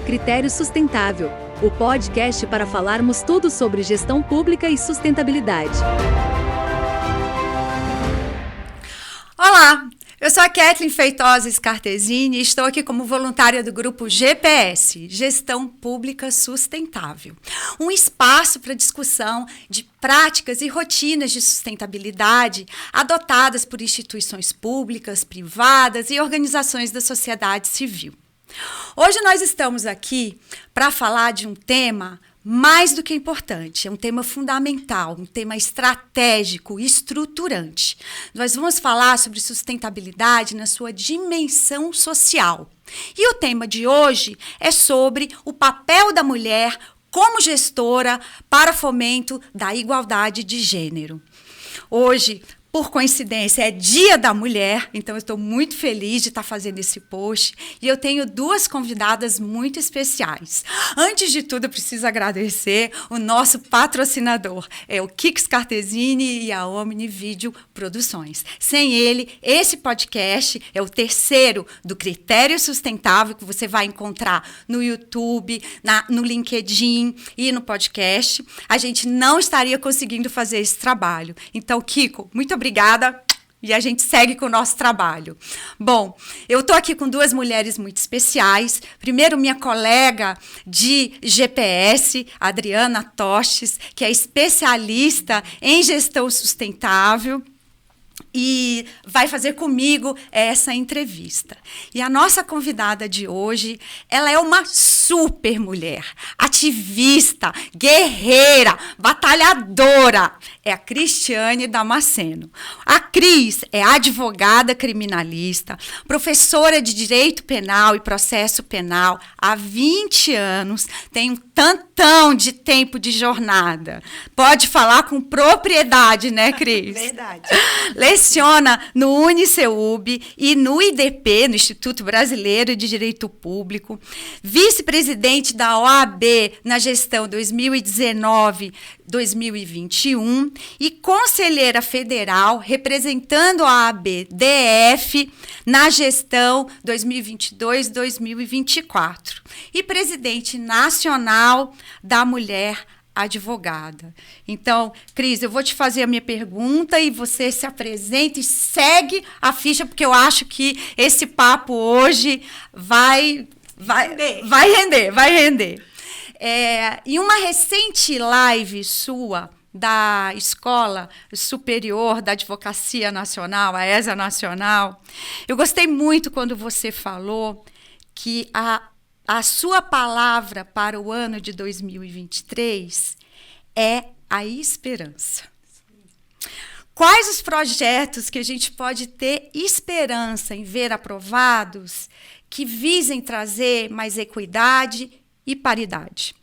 Critério Sustentável, o podcast para falarmos tudo sobre gestão pública e sustentabilidade. Olá, eu sou a Kathleen Feitosa Scartesini e estou aqui como voluntária do grupo GPS, Gestão Pública Sustentável. Um espaço para discussão de práticas e rotinas de sustentabilidade adotadas por instituições públicas, privadas e organizações da sociedade civil. Hoje nós estamos aqui para falar de um tema mais do que importante, é um tema fundamental, um tema estratégico, estruturante. Nós vamos falar sobre sustentabilidade na sua dimensão social. E o tema de hoje é sobre o papel da mulher como gestora para fomento da igualdade de gênero. Hoje, por coincidência, é Dia da Mulher, então eu estou muito feliz de estar fazendo esse post e eu tenho duas convidadas muito especiais. Antes de tudo, eu preciso agradecer o nosso patrocinador, é o Kix Cartesini e a Omni Video Produções. Sem ele, esse podcast é o terceiro do Critério Sustentável que você vai encontrar no YouTube, no LinkedIn e no podcast. A gente não estaria conseguindo fazer esse trabalho. Então, Kiko, muito obrigada e a gente segue com o nosso trabalho. Bom, eu estou aqui com duas mulheres muito especiais. Primeiro, minha colega de GPS, Adriana Toches, que é especialista em gestão sustentável e vai fazer comigo essa entrevista. E a nossa convidada de hoje, ela é uma super mulher, ativista, guerreira, batalhadora. É a Cristiane Damasceno. A Cris é advogada criminalista, professora de Direito Penal e Processo Penal há 20 anos, tem um tantão de tempo de jornada. Pode falar com propriedade, né, Cris? Verdade. Leciona no UniCeub e no IDP, no Instituto Brasileiro de Direito Público, vice-presidente da OAB na gestão 2019-2021 e conselheira federal representando a OAB-DF na gestão 2022-2024 e presidente nacional da Mulher Advogada. Então, Cris, eu vou te fazer a minha pergunta e você se apresenta e segue a ficha, porque eu acho que esse papo hoje vai render. Em uma recente live sua da Escola Superior da Advocacia Nacional, a ESA Nacional, eu gostei muito quando você falou que a sua palavra para o ano de 2023 é a esperança. Quais os projetos que a gente pode ter esperança em ver aprovados que visem trazer mais equidade e paridade?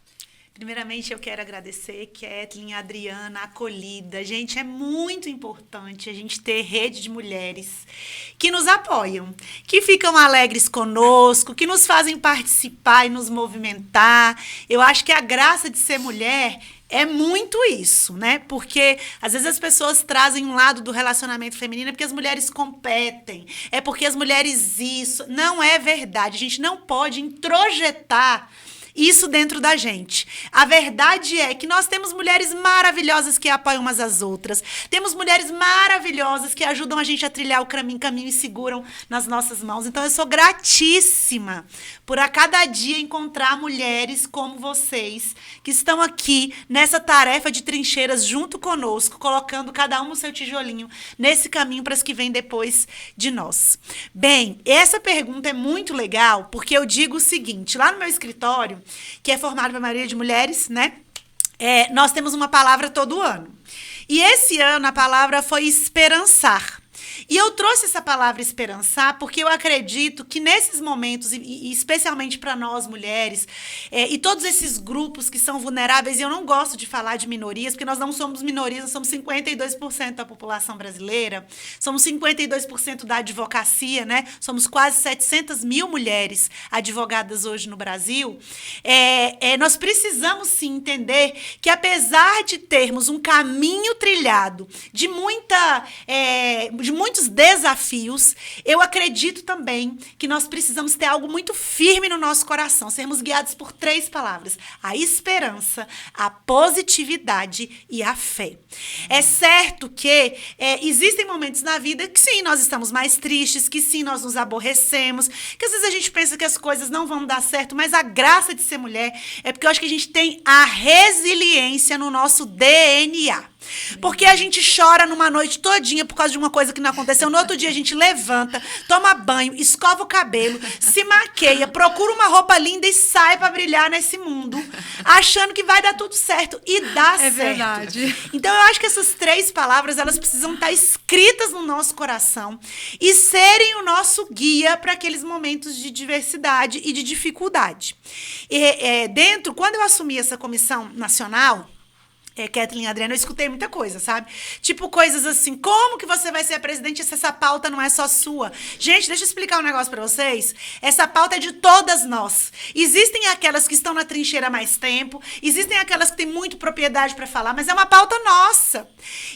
Primeiramente, eu quero agradecer, Kathleen, Adriana, a acolhida. Gente, é muito importante a gente ter rede de mulheres que nos apoiam, que ficam alegres conosco, que nos fazem participar e nos movimentar. Eu acho que a graça de ser mulher é muito isso, né? Porque às vezes as pessoas trazem um lado do relacionamento feminino porque as mulheres competem, é porque as mulheres isso. Não é verdade. A gente não pode introjetar isso dentro da gente. A verdade é que nós temos mulheres maravilhosas que apoiam umas às outras. Temos mulheres maravilhosas que ajudam a gente a trilhar o caminho e seguram nas nossas mãos. Então, eu sou gratíssima por a cada dia encontrar mulheres como vocês, que estão aqui nessa tarefa de trincheiras junto conosco, colocando cada um o seu tijolinho nesse caminho para as que vêm depois de nós. Bem, essa pergunta é muito legal, porque eu digo o seguinte, lá no meu escritório, que é formado pela maioria de mulheres, né? Nós temos uma palavra todo ano. E esse ano a palavra foi esperançar. E eu trouxe essa palavra esperançar porque eu acredito que nesses momentos, e especialmente para nós mulheres, e todos esses grupos que são vulneráveis, e eu não gosto de falar de minorias, porque nós não somos minorias, nós somos 52% da população brasileira, somos 52% da advocacia, né? Somos quase 700 mil mulheres advogadas hoje no Brasil. Nós precisamos sim entender que apesar de termos um caminho trilhado de muitos muitos desafios, eu acredito também que nós precisamos ter algo muito firme no nosso coração, sermos guiados por 3 palavras: a esperança, a positividade e a fé. É certo que existem momentos na vida que sim, nós estamos mais tristes, que sim, nós nos aborrecemos, que às vezes a gente pensa que as coisas não vão dar certo, mas a graça de ser mulher é porque eu acho que a gente tem a resiliência no nosso DNA. Porque a gente chora numa noite todinha por causa de uma coisa que não aconteceu. No outro dia a gente levanta, toma banho, escova o cabelo, se maqueia, procura uma roupa linda e sai pra brilhar nesse mundo, achando que vai dar tudo certo. E dá certo. É verdade. Então eu acho que essas 3 palavras, elas precisam estar escritas no nosso coração e serem o nosso guia para aqueles momentos de diversidade e de dificuldade. Quando eu assumi essa comissão nacional, Kathleen e Adriana, eu escutei muita coisa, sabe? Tipo, coisas assim, como que você vai ser a presidente se essa pauta não é só sua? Gente, deixa eu explicar um negócio pra vocês. Essa pauta é de todas nós. Existem aquelas que estão na trincheira há mais tempo, existem aquelas que têm muito propriedade pra falar, mas é uma pauta nossa.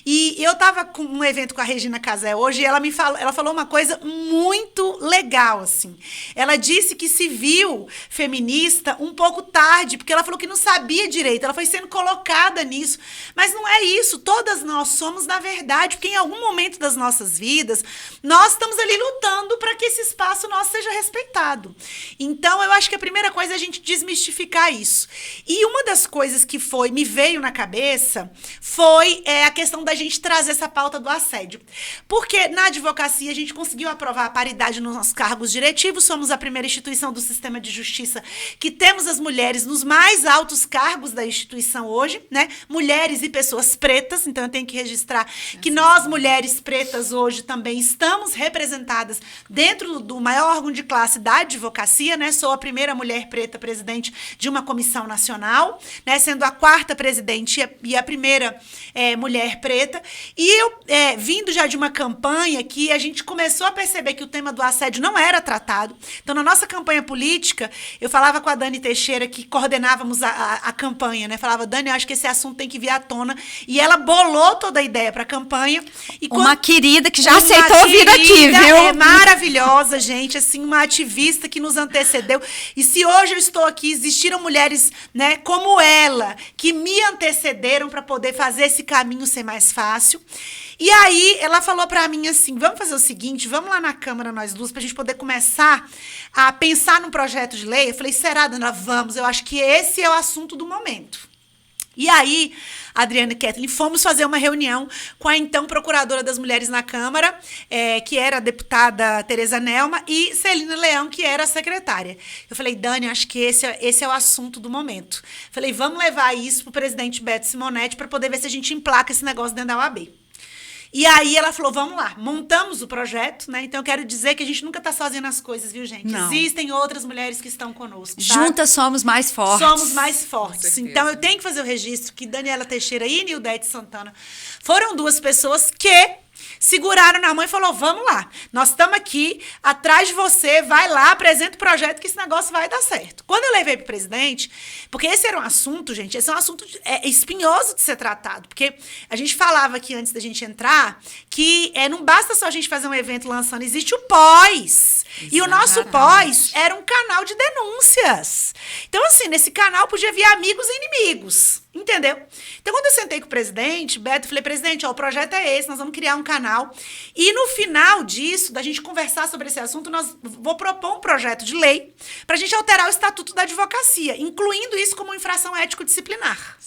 E eu tava com um evento com a Regina Casé hoje e ela falou uma coisa muito legal, assim. Ela disse que se viu feminista um pouco tarde, porque ela falou que não sabia direito, ela foi sendo colocada nisso. Mas não é isso, todas nós somos, na verdade, porque em algum momento das nossas vidas, nós estamos ali lutando para que esse espaço nosso seja respeitado. Então, eu acho que a primeira coisa é a gente desmistificar isso. E uma das coisas que me veio na cabeça foi a questão da gente trazer essa pauta do assédio. Porque na advocacia a gente conseguiu aprovar a paridade nos nossos cargos diretivos, somos a primeira instituição do sistema de justiça que temos as mulheres nos mais altos cargos da instituição hoje, né? Mulheres e pessoas pretas, então eu tenho que registrar que nós, mulheres pretas, hoje também estamos representadas dentro do maior órgão de classe da advocacia, né? Sou a primeira mulher preta presidente de uma comissão nacional, né? Sendo a 4ª presidente e a primeira mulher preta. E eu, vindo já de uma campanha que a gente começou a perceber que o tema do assédio não era tratado. Então, na nossa campanha política, eu falava com a Dani Teixeira, que coordenávamos a campanha, né? Falava, Dani, eu acho que esse assunto tem que vir à tona. E ela bolou toda a ideia para a campanha. E uma querida que já aceitou vir aqui, viu? É maravilhosa, gente. Assim, uma ativista que nos antecedeu. E se hoje eu estou aqui, existiram mulheres, né, como ela, que me antecederam para poder fazer esse caminho ser mais fácil. E aí, ela falou para mim assim, vamos fazer o seguinte, vamos lá na Câmara, nós duas, pra gente poder começar a pensar num projeto de lei. Eu falei, será, Dana? Vamos. Eu acho que esse é o assunto do momento. E aí, Adriana e Kathleen, fomos fazer uma reunião com a então procuradora das mulheres na Câmara, que era a deputada Tereza Nelma, e Celina Leão, que era a secretária. Eu falei, Dani, acho que esse é o assunto do momento. Falei, vamos levar isso para o presidente Beto Simonetti para poder ver se a gente emplaca esse negócio dentro da UAB. E aí ela falou, vamos lá, montamos o projeto, né? Então eu quero dizer que a gente nunca está sozinha nas coisas, viu, gente? Não. Existem outras mulheres que estão conosco, tá? Juntas somos mais fortes. Somos mais fortes. Então eu tenho que fazer o registro que Daniela Teixeira e Nildete Santana foram 2 pessoas que seguraram na mão e falou, vamos lá, nós estamos aqui atrás de você, vai lá, apresenta o projeto que esse negócio vai dar certo. Quando eu levei para o presidente, porque esse era um assunto, gente, esse é um assunto espinhoso de ser tratado, porque a gente falava aqui antes da gente entrar que não basta só a gente fazer um evento lançando, existe o pós. E o nosso pós era um canal de denúncias. Então, assim, nesse canal podia vir amigos e inimigos. Entendeu? Então, quando eu sentei com o presidente, Beto, eu falei, presidente, o projeto é esse, nós vamos criar um canal. E no final disso, da gente conversar sobre esse assunto, vou propor um projeto de lei para a gente alterar o Estatuto da Advocacia, incluindo isso como infração ético-disciplinar.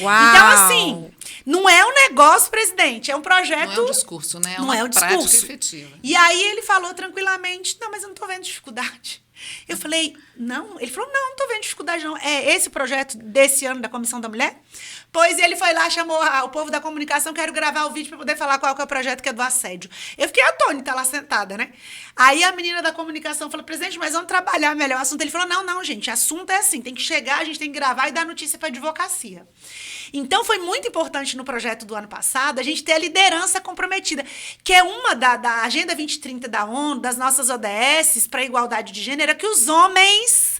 Uau. Então, assim, não é um negócio, presidente, é um projeto... Não é um discurso, né? É não uma é um prática discurso. efetiva. E aí ele falou tranquilamente, não, mas eu não estou vendo dificuldade. Eu falei, não? Ele falou, não estou vendo dificuldade, não. É esse projeto desse ano da Comissão da Mulher? Pois ele foi lá, chamou o povo da comunicação, quero gravar o vídeo para poder falar qual que é o projeto que é do assédio. Eu fiquei atônita lá sentada, né? Aí a menina da comunicação falou, presidente, mas vamos trabalhar melhor o assunto. Ele falou, não, gente, assunto é assim, tem que chegar, a gente tem que gravar e dar notícia para a advocacia. Então, foi muito importante no projeto do ano passado a gente ter a liderança comprometida, que é uma da Agenda 2030 da ONU, das nossas ODS para a igualdade de gênero, que os homens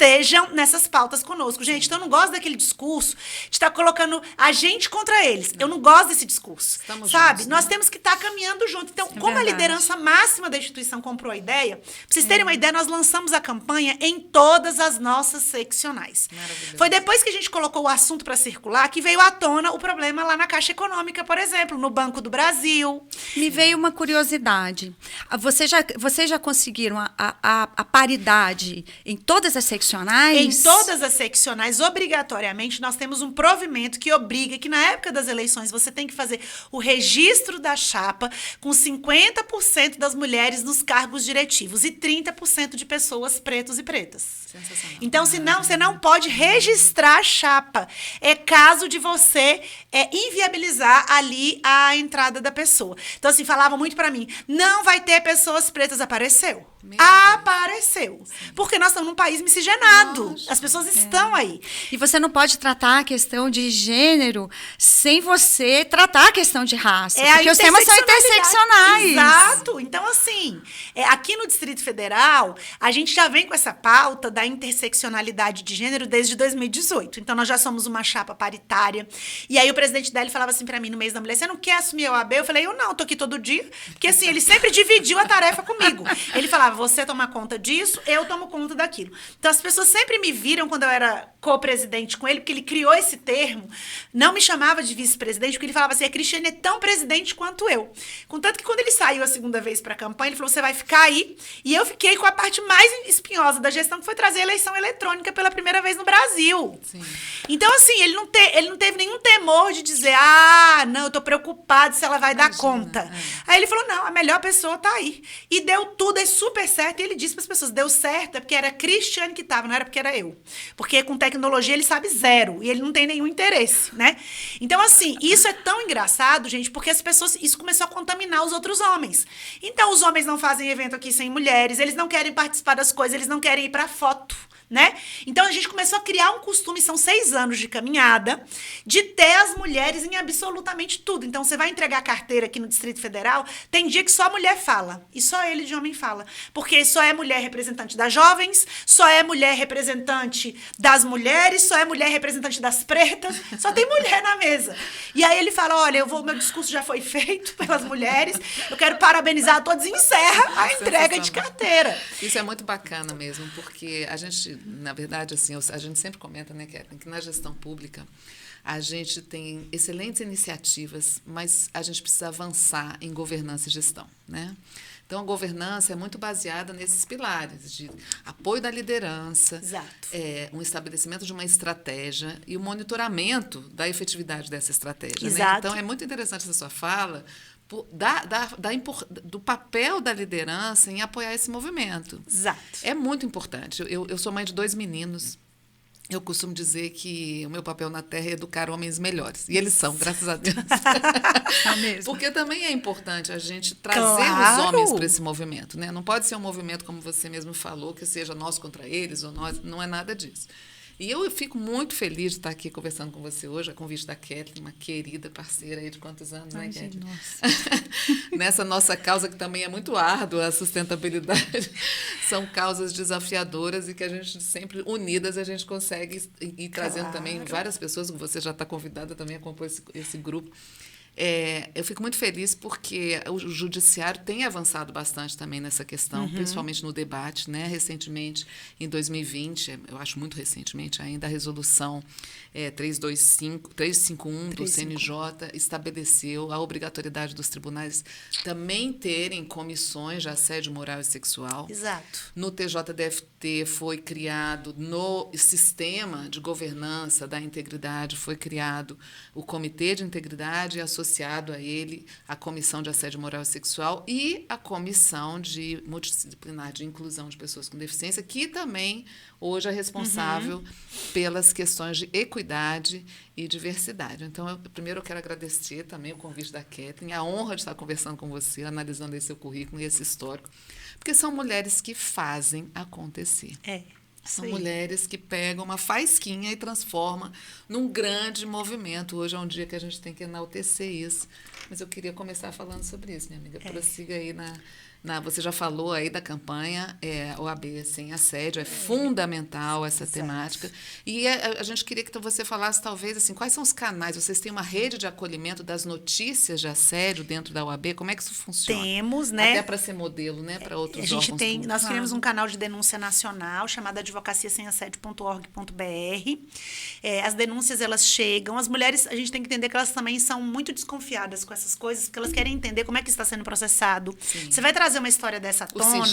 estejam nessas pautas conosco. Gente, então eu não gosto daquele discurso de estar colocando a gente contra eles. Eu não gosto desse discurso. Estamos sabe? juntos, Nós né? temos que estar caminhando junto. Então, como a verdade. liderança máxima da instituição comprou a ideia, pra vocês terem uma ideia, nós lançamos a campanha em todas as nossas seccionais. Maravilhoso. Foi depois que a gente colocou o assunto para circular que veio à tona o problema lá na Caixa Econômica, por exemplo, no Banco do Brasil. Me veio uma curiosidade. Vocês já conseguiram a paridade em todas as seccionais? Em todas as seccionais, obrigatoriamente, nós temos um provimento que obriga que, na época das eleições, você tem que fazer o registro da chapa com 50% das mulheres nos cargos diretivos e 30% de pessoas pretos e pretas. Sensacional. Então, você não pode registrar a chapa. É caso de você inviabilizar ali a entrada da pessoa. Então, assim, falavam muito pra mim, não vai ter pessoas pretas. Apareceu. Meu Deus. Apareceu. Porque nós estamos num país miscigenado. Lógico. As pessoas estão aí. E você não pode tratar a questão de gênero sem você tratar a questão de raça. Porque os temas são interseccionais. Exato. Então, assim, aqui no Distrito Federal, a gente já vem com essa pauta da interseccionalidade de gênero desde 2018. Então, nós já somos uma chapa paritária. E aí, o presidente dele falava assim pra mim, no mês da mulher, você não quer assumir a OAB? Eu falei, eu não, tô aqui todo dia. Porque, assim, ele sempre dividiu a tarefa comigo. Ele falava, você toma conta disso, eu tomo conta daquilo. Então, as pessoas sempre me viram quando eu era co-presidente com ele, porque ele criou esse termo, não me chamava de vice-presidente, porque ele falava assim, a Cristiane é tão presidente quanto eu. Contanto que quando ele saiu a segunda vez para a campanha, ele falou, você vai ficar aí. E eu fiquei com a parte mais espinhosa da gestão, que foi trazer a eleição eletrônica pela primeira vez no Brasil. Sim. Então, assim, ele não teve nenhum temor de dizer, não, eu tô preocupado se ela vai dar conta. Aí ele falou, não, a melhor pessoa tá aí. E deu tudo, é super certo. E ele disse para as pessoas, deu certo, é porque era a Cristiane que tava, não era porque era eu. Porque com tecnologia ele sabe zero, e ele não tem nenhum interesse, né? Então, assim, isso é tão engraçado, gente, porque as pessoas, isso começou a contaminar os outros homens. Então, os homens não fazem evento aqui sem mulheres, eles não querem participar das coisas, eles não querem ir pra foto, né? Então, a gente começou a criar um costume, são 6 anos de caminhada, de ter as mulheres em absolutamente tudo. Então, você vai entregar a carteira aqui no Distrito Federal, tem dia que só a mulher fala, e só ele de homem fala. Porque só é mulher representante das jovens, só é mulher representante das mulheres, só é mulher representante das pretas, só tem mulher na mesa. E aí ele fala, olha, meu discurso já foi feito pelas mulheres, eu quero parabenizar a todos e encerra a entrega de carteira. Isso é muito bacana mesmo, porque a gente, na verdade, assim, a gente sempre comenta, né, Kathleen, que na gestão pública a gente tem excelentes iniciativas, mas a gente precisa avançar em governança e gestão, né? Então, a governança é muito baseada nesses pilares de apoio da liderança, Exato. Um estabelecimento de uma estratégia e o monitoramento da efetividade dessa estratégia. Né? Exato. Então, é muito interessante essa sua fala do papel da liderança em apoiar esse movimento. Exato. É muito importante. Eu sou mãe de 2 meninos. Eu costumo dizer que o meu papel na Terra é educar homens melhores. E eles são, graças a Deus. É mesmo. Porque também é importante a gente trazer Claro. os homens para esse movimento. Né? Não pode ser um movimento, como você mesmo falou, que seja nós contra eles, ou nós, não é nada disso. E eu fico muito feliz de estar aqui conversando com você hoje, a convite da Kathleen, uma querida parceira aí de quantos anos, né, Kathleen? Nessa nossa causa, que também é muito árdua, a sustentabilidade. São causas desafiadoras e que a gente sempre, unidas, a gente consegue ir trazendo também várias pessoas, você já está convidada também a compor esse grupo. Eu fico muito feliz porque o judiciário tem avançado bastante também nessa questão, principalmente no debate, né? Recentemente, em 2020, eu acho muito recentemente ainda, a resolução 351 do CNJ estabeleceu a obrigatoriedade dos tribunais também terem comissões de assédio moral e sexual. Exato. No TJDFT foi criado, no sistema de governança da integridade, foi criado o Comitê de Integridade e associado a ele a Comissão de Assédio Moral e Sexual e a Comissão de Multidisciplinar de Inclusão de Pessoas com Deficiência, que também hoje é responsável pelas questões de equidade e diversidade. Então, primeiro eu quero agradecer também o convite da Kathleen, a honra de estar conversando com você, analisando esse seu currículo e esse histórico, porque são mulheres que fazem acontecer. São mulheres que pegam uma faisquinha e transformam num grande movimento. Hoje é um dia que a gente tem que enaltecer isso. Mas eu queria começar falando sobre isso, minha amiga. Prossiga aí Você já falou aí da campanha OAB Sem Assédio, é fundamental essa temática. E a gente queria que você falasse, talvez, assim, quais são os canais? Vocês têm uma rede de acolhimento das notícias de assédio dentro da OAB? Como é que isso funciona? Temos, né? Até para ser modelo, né, para outros órgãos públicos. Nós criamos um canal de denúncia nacional chamado advocaciasemassédio.org.br. As denúncias, elas chegam. As mulheres, a gente tem que entender que elas também são muito desconfiadas com essas coisas, porque elas querem entender como é que está sendo processado. Sim. Você vai trazer uma história dessa à tona.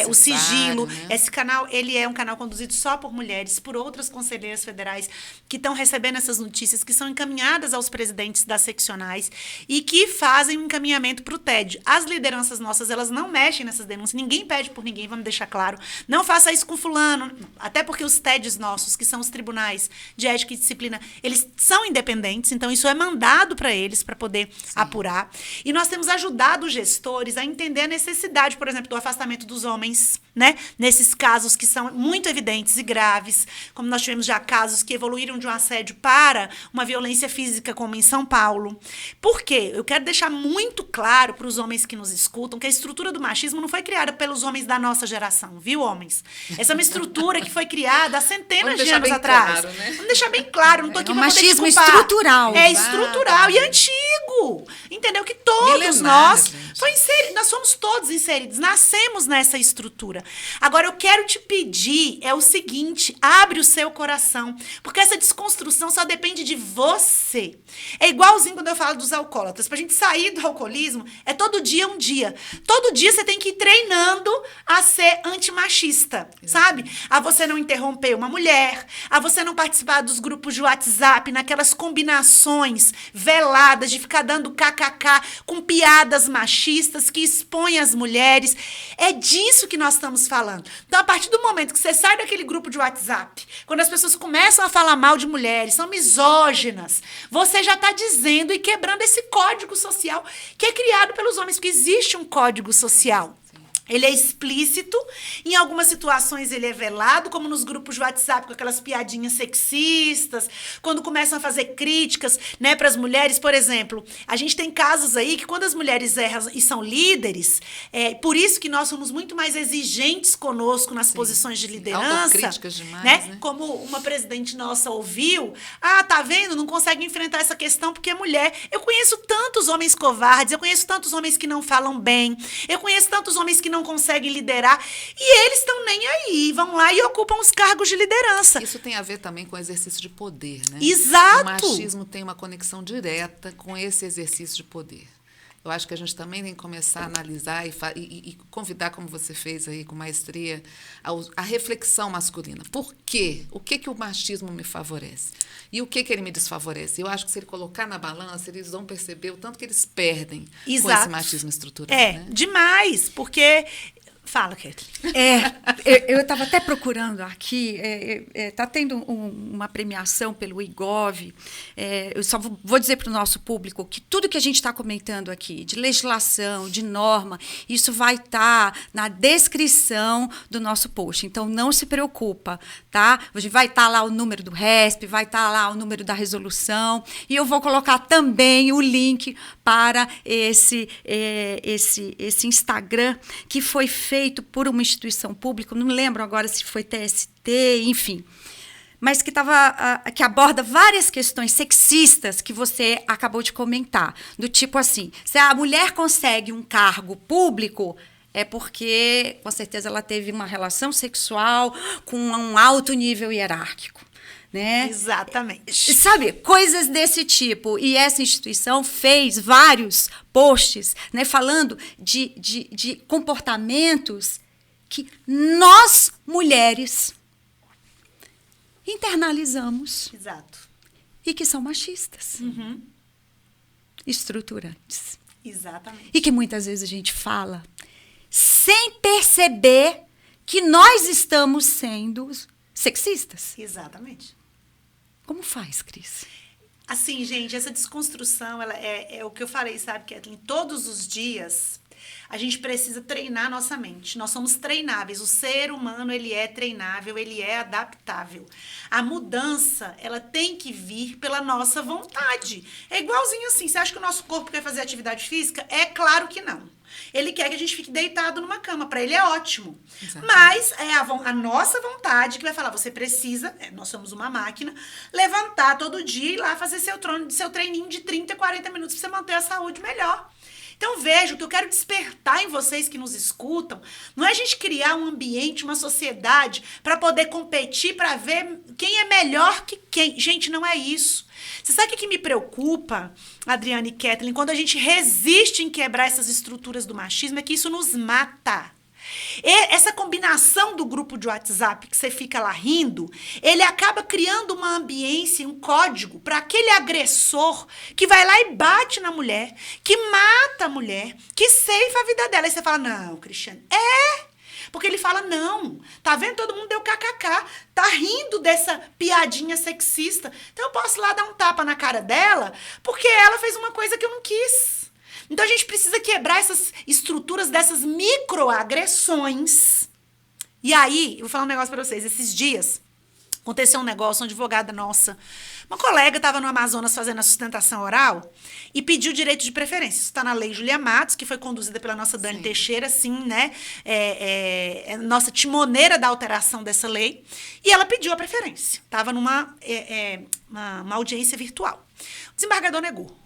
O sigilo, né? Né? Esse canal, ele é um canal conduzido só por mulheres, por outras conselheiras federais que estão recebendo essas notícias, que são encaminhadas aos presidentes das seccionais e que fazem um encaminhamento para o TED. As lideranças nossas, elas não mexem nessas denúncias, ninguém pede por ninguém, vamos deixar claro. Não faça isso com fulano, até porque os TEDs nossos, que são os tribunais de ética e disciplina, eles são independentes, então isso é mandado para eles, para poder apurar. E nós temos ajudado os gestores a entender a necessidade, por exemplo, do afastamento dos homens, né? Nesses casos que são muito evidentes e graves, como nós tivemos já casos que evoluíram de um assédio para uma violência física, como em São Paulo. Por quê? Eu quero deixar muito claro para os homens que nos escutam que a estrutura do machismo não foi criada pelos homens da nossa geração, viu, homens? Essa é uma estrutura que foi criada há centenas de anos atrás. Claro, né? Vamos deixar bem claro, não estou aqui É um para poder machismo desculpar. estrutural. É estrutural e antigo. Entendeu? Que todos Milenar, nós gente. nós somos todos inseridos, nascemos nessa estrutura. Agora, eu quero te pedir o seguinte, abre o seu coração, porque essa desconstrução só depende de você. É igualzinho quando eu falo dos alcoólatras. Pra gente sair do alcoolismo, é todo dia um dia. Todo dia você tem que ir treinando a ser antimachista, sabe? A você não interromper uma mulher, a você não participar dos grupos de WhatsApp, naquelas combinações veladas de ficar dando kkk com piadas machistas que expõem as mulheres. É disso que nós estamos falando. Então, a partir do momento que você sai daquele grupo de WhatsApp, quando as pessoas começam a falar mal de mulheres, são misóginas, você já está dizendo e quebrando esse código social que é criado pelos homens, porque existe um código social. Ele é explícito, em algumas situações ele é velado, como nos grupos de WhatsApp, com aquelas piadinhas sexistas, quando começam a fazer críticas, né, para as mulheres. Por exemplo, a gente tem casos aí que quando as mulheres erram e são líderes, por isso que nós somos muito mais exigentes conosco nas posições de liderança. Autocríticas demais, né? Como uma presidente nossa ouviu, tá vendo? Não consegue enfrentar essa questão porque é mulher. Eu conheço tantos homens covardes, eu conheço tantos homens que não falam bem, eu conheço tantos homens que não conseguem liderar, e eles estão nem aí, vão lá e ocupam os cargos de liderança. Isso tem a ver também com o exercício de poder, né? Exato. O machismo tem uma conexão direta com esse exercício de poder. Eu acho que a gente também tem que começar a analisar e convidar, como você fez aí com maestria, a reflexão masculina. Por quê? O que o machismo me favorece? E o que ele me desfavorece? Eu acho que se ele colocar na balança, eles vão perceber o tanto que eles perdem com esse machismo estrutural. Né? Demais, porque... Fala, Kathleen. Eu estava até procurando aqui, está tendo uma premiação pelo IGOV. Eu só vou dizer para o nosso público que tudo que a gente está comentando aqui, de legislação, de norma, isso vai estar na descrição do nosso post. Então, não se preocupa, tá? Vai estar lá o número do RESP, vai estar lá o número da resolução, e eu vou colocar também o link para esse Instagram, que foi feito por uma instituição pública, não me lembro agora se foi TST, enfim, mas que aborda várias questões sexistas que você acabou de comentar, do tipo assim, se a mulher consegue um cargo público, é porque, com certeza, ela teve uma relação sexual com um alto nível hierárquico. Né? Exatamente. Sabe, coisas desse tipo. E essa instituição fez vários posts, né, falando de comportamentos que nós, mulheres, internalizamos. Exato. E que são machistas. Estruturantes. Exatamente. E que muitas vezes a gente fala sem perceber que nós estamos sendo sexistas. Exatamente. Como faz, Cris? Assim, gente, essa desconstrução, ela é o que eu falei, sabe, Kathleen? Todos os dias A gente precisa treinar a nossa mente. Nós somos treináveis. O ser humano, ele é treinável, ele é adaptável. A mudança, ela tem que vir pela nossa vontade. É igualzinho assim. Você acha que o nosso corpo quer fazer atividade física? É claro que não. Ele quer que a gente fique deitado numa cama. Para ele é ótimo. Exatamente. Mas é a nossa vontade que vai falar, você precisa, nós somos uma máquina, levantar todo dia e ir lá fazer seu treininho de 30, 40 minutos para você manter a saúde melhor. Então, veja, o que eu quero despertar em vocês que nos escutam, não é a gente criar um ambiente, uma sociedade para poder competir, para ver quem é melhor que quem. Gente, não é isso. Você sabe o que me preocupa, Adriana e Kathleen, quando a gente resiste em quebrar essas estruturas do machismo, é que isso nos mata. E essa combinação do grupo de WhatsApp que você fica lá rindo, ele acaba criando uma ambiência, um código para aquele agressor que vai lá e bate na mulher, que mata a mulher, que ceifa a vida dela. Aí você fala, não, Cristiane, porque ele fala, não, tá vendo? Todo mundo deu kkk, tá rindo dessa piadinha sexista. Então eu posso ir lá dar um tapa na cara dela, porque ela fez uma coisa que eu não quis. Então, a gente precisa quebrar essas estruturas dessas microagressões. E aí, eu vou falar um negócio pra vocês. Esses dias, aconteceu um negócio, uma advogada nossa, uma colega estava no Amazonas fazendo a sustentação oral e pediu direito de preferência. Isso está na Lei Julia Matos, que foi conduzida pela nossa Dani Teixeira, sim, né? Nossa timoneira da alteração dessa lei. E ela pediu a preferência. Estava numa uma audiência virtual. O desembargador negou.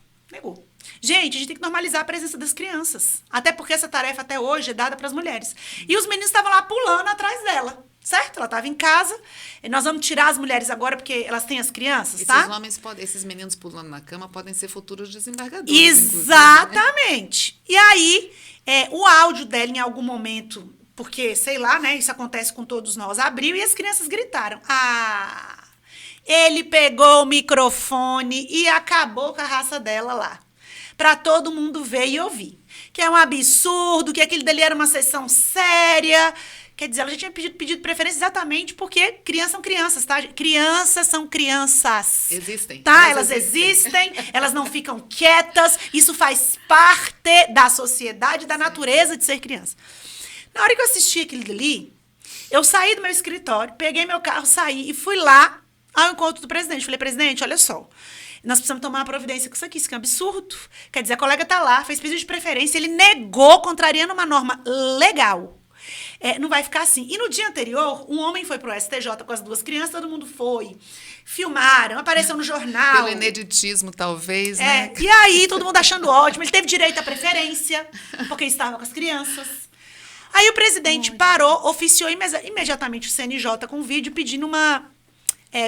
Gente, a gente tem que normalizar a presença das crianças. Até porque essa tarefa até hoje é dada para as mulheres. E os meninos estavam lá pulando atrás dela, certo? Ela estava em casa. E nós vamos tirar as mulheres agora porque elas têm as crianças, tá? Esses meninos pulando na cama podem ser futuros desembargadores. Exatamente. Né? E aí, o áudio dela em algum momento, porque, sei lá, né? Isso acontece com todos nós, abriu e as crianças gritaram. Ele pegou o microfone e acabou com a raça dela lá. Para todo mundo ver e ouvir. Que é um absurdo, que aquele dali era uma sessão séria. Quer dizer, ela já tinha pedido preferência exatamente porque crianças são crianças, tá? Crianças são crianças. Existem. Tá? Elas existem, elas não ficam quietas. Isso faz parte da sociedade, da natureza de ser criança. Na hora que eu assisti aquilo dali, eu saí do meu escritório, peguei meu carro, saí e fui lá ao encontro do presidente. Falei, presidente, olha só. Nós precisamos tomar uma providência com isso aqui é um absurdo. Quer dizer, a colega está lá, fez pedido de preferência, ele negou, contrariando uma norma legal. Não vai ficar assim. E no dia anterior, um homem foi pro STJ com as 2 crianças, todo mundo foi, filmaram, apareceu no jornal. Pelo ineditismo, talvez, né? E aí, todo mundo achando ótimo, ele teve direito à preferência, porque estava com as crianças. Aí o presidente parou, oficiou imediatamente o CNJ com um vídeo pedindo uma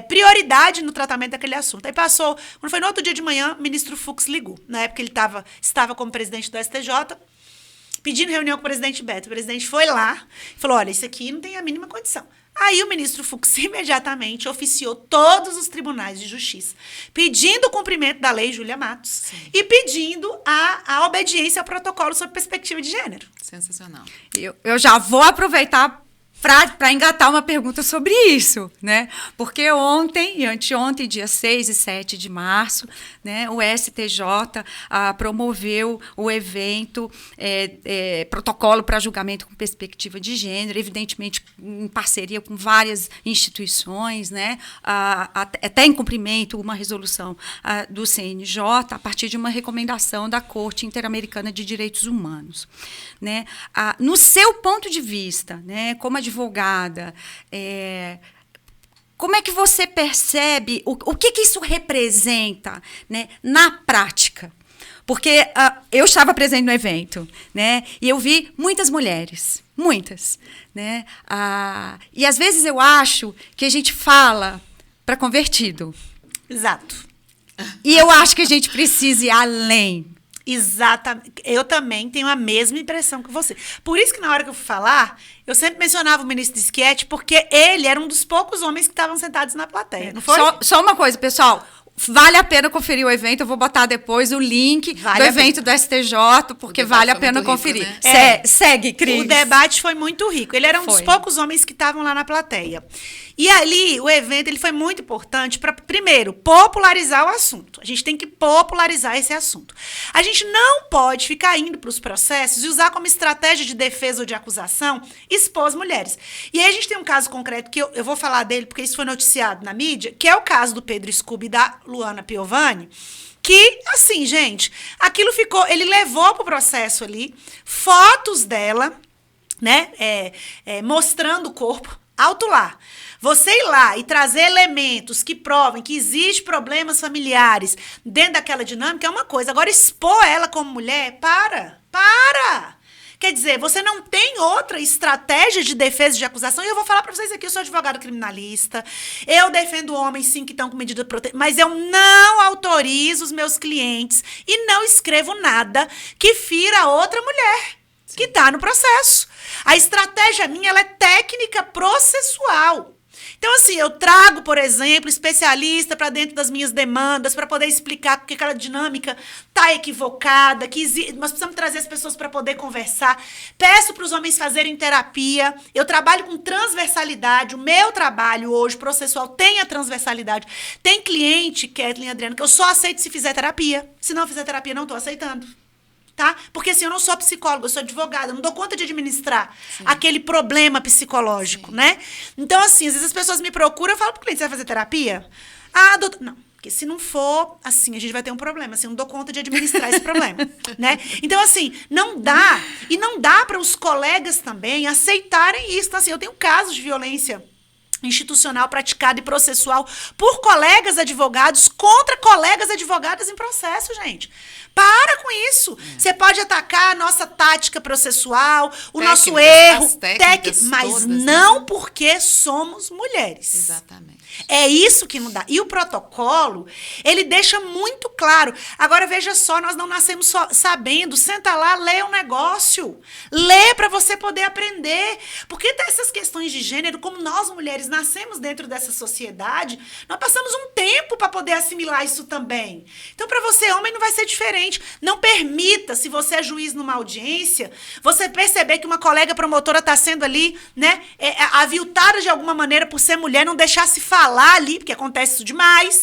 prioridade no tratamento daquele assunto. Aí passou, quando foi no outro dia de manhã, o ministro Fux ligou. Na época ele estava como presidente do STJ, pedindo reunião com o presidente Beto. O presidente foi lá e falou, olha, isso aqui não tem a mínima condição. Aí o ministro Fux imediatamente oficiou todos os tribunais de justiça, pedindo o cumprimento da Lei Julia Matos e pedindo a obediência ao protocolo sobre perspectiva de gênero. Sensacional. Eu já vou aproveitar para engatar uma pergunta sobre isso, né? Porque ontem e anteontem, dia 6 e 7 de março, né, o STJ promoveu o evento Protocolo para Julgamento com Perspectiva de Gênero, evidentemente em parceria com várias instituições, né, até em cumprimento uma resolução do CNJ, a partir de uma recomendação da Corte Interamericana de Direitos Humanos. Né? No seu ponto de vista, né, como advogada, como é que você percebe o que isso representa, né, na prática? Porque eu estava presente no evento, né, e eu vi muitas mulheres, muitas. Né, e às vezes eu acho que a gente fala para convertido. Exato. E eu acho que a gente precisa ir além. Exatamente. Eu também tenho a mesma impressão que você. Por isso que na hora que eu fui falar, eu sempre mencionava o ministro Schietti, porque ele era um dos poucos homens que estavam sentados na plateia, não foi? Só uma coisa, pessoal. Vale a pena conferir o evento, eu vou botar depois o link do evento do STJ, porque vale a pena conferir. Rico, né? Segue, Cris. O debate foi muito rico. Ele era um dos Foi. poucos homens que estavam lá na plateia. E ali, o evento ele foi muito importante para, primeiro, popularizar o assunto. A gente tem que popularizar esse assunto. A gente não pode ficar indo para os processos e usar como estratégia de defesa ou de acusação expor as mulheres. E aí a gente tem um caso concreto que eu vou falar dele, porque isso foi noticiado na mídia, que é o caso do Pedro Scooby e da Luana Piovani, que, assim, gente, aquilo ficou... Ele levou para o processo ali fotos dela, né, mostrando o corpo, alto lá. Você ir lá e trazer elementos que provem que existem problemas familiares dentro daquela dinâmica é uma coisa. Agora, expor ela como mulher, para! Quer dizer, você não tem outra estratégia de defesa e de acusação. E eu vou falar para vocês aqui, eu sou advogada criminalista, eu defendo homens, sim, que estão com medida de proteção, mas eu não autorizo os meus clientes e não escrevo nada que fira outra mulher que está no processo. A estratégia minha, ela é técnica processual. Então, assim, eu trago, por exemplo, especialista para dentro das minhas demandas, para poder explicar porque aquela dinâmica está equivocada, nós precisamos trazer as pessoas para poder conversar. Peço para os homens fazerem terapia. Eu trabalho com transversalidade. O meu trabalho hoje, processual, tem a transversalidade. Tem cliente, Kathleen e Adriana, que eu só aceito se fizer terapia. Se não fizer terapia, não estou aceitando. Tá? Porque assim, eu não sou psicóloga, eu sou advogada, eu não dou conta de administrar aquele problema psicológico, né? Então, assim, às vezes as pessoas me procuram, eu falo pro cliente, você vai fazer terapia? Ah, doutor... Não, porque se não for, assim, a gente vai ter um problema, assim, eu não dou conta de administrar esse problema, né? Então, assim, não dá, e não dá para os colegas também aceitarem isso. Então, assim, eu tenho casos de violência institucional praticada e processual por colegas advogados contra colegas advogadas em processo, gente. Para com isso. Você pode atacar a nossa tática processual, o nosso erro, mas todas, não, né? Porque somos mulheres. Exatamente. É isso que não dá. E o protocolo, ele deixa muito claro. Agora, veja só, nós não nascemos sabendo. Senta lá, lê o negócio. Lê para você poder aprender. Porque essas questões de gênero, como nós mulheres nascemos dentro dessa sociedade, nós passamos um tempo para poder assimilar isso também. Então, para você, homem, não vai ser diferente. Não permita, se você é juiz numa audiência, você perceber que uma colega promotora está sendo ali, né, aviltada de alguma maneira por ser mulher, não deixar se falar ali, porque acontece isso demais.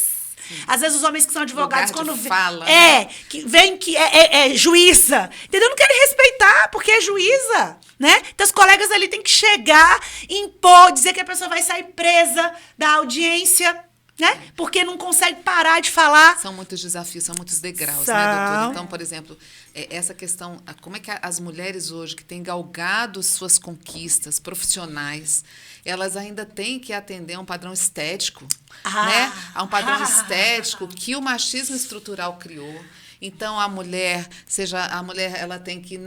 Sim. Às vezes os homens que são advogados, quando fala, que vem que é juíza, entendeu? Não querem respeitar, porque é juíza, né? Então, os colegas ali têm que chegar, impor, dizer que a pessoa vai sair presa da audiência, né? Porque não consegue parar de falar. São muitos desafios, são muitos degraus, né, doutora? Então, por exemplo, essa questão, como é que as mulheres hoje que têm galgado suas conquistas profissionais, elas ainda têm que atender a um padrão estético, né? A um padrão estético que o machismo estrutural criou. Então, a mulher, ela tem que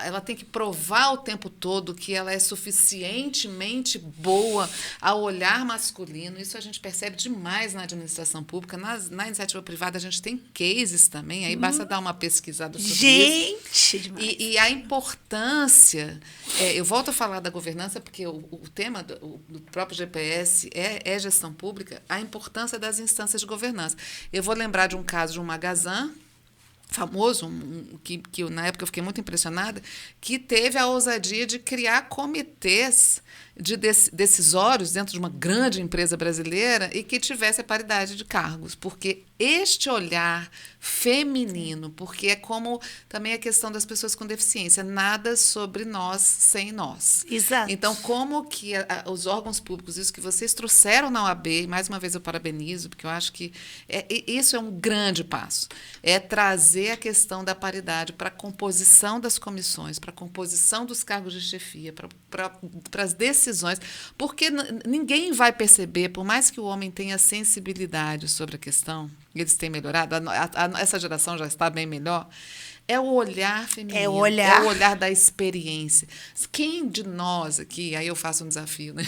ela tem que provar o tempo todo que ela é suficientemente boa ao olhar masculino. Isso a gente percebe demais na administração pública. Na iniciativa privada, a gente tem cases também, aí basta dar uma pesquisada sobre isso. Demais. E a importância, eu volto a falar da governança, porque o tema do próprio GPS é gestão pública, a importância das instâncias de governança. Eu vou lembrar de um caso de um Magazan, famoso, que na época eu fiquei muito impressionada, que teve a ousadia de criar comitês decisórios dentro de uma grande empresa brasileira e que tivesse a paridade de cargos, porque este olhar feminino, porque é como também a questão das pessoas com deficiência, nada sobre nós sem nós. Exato. Então, como que os órgãos públicos, isso que vocês trouxeram na OAB, e mais uma vez eu parabenizo, porque eu acho que isso é um grande passo, é trazer a questão da paridade para a composição das comissões, para a composição dos cargos de chefia, para as decisões, porque ninguém vai perceber, por mais que o homem tenha sensibilidade sobre a questão, eles têm melhorado, essa geração já está bem melhor, é o olhar feminino, é o olhar da experiência. Quem de nós aqui, aí eu faço um desafio, né?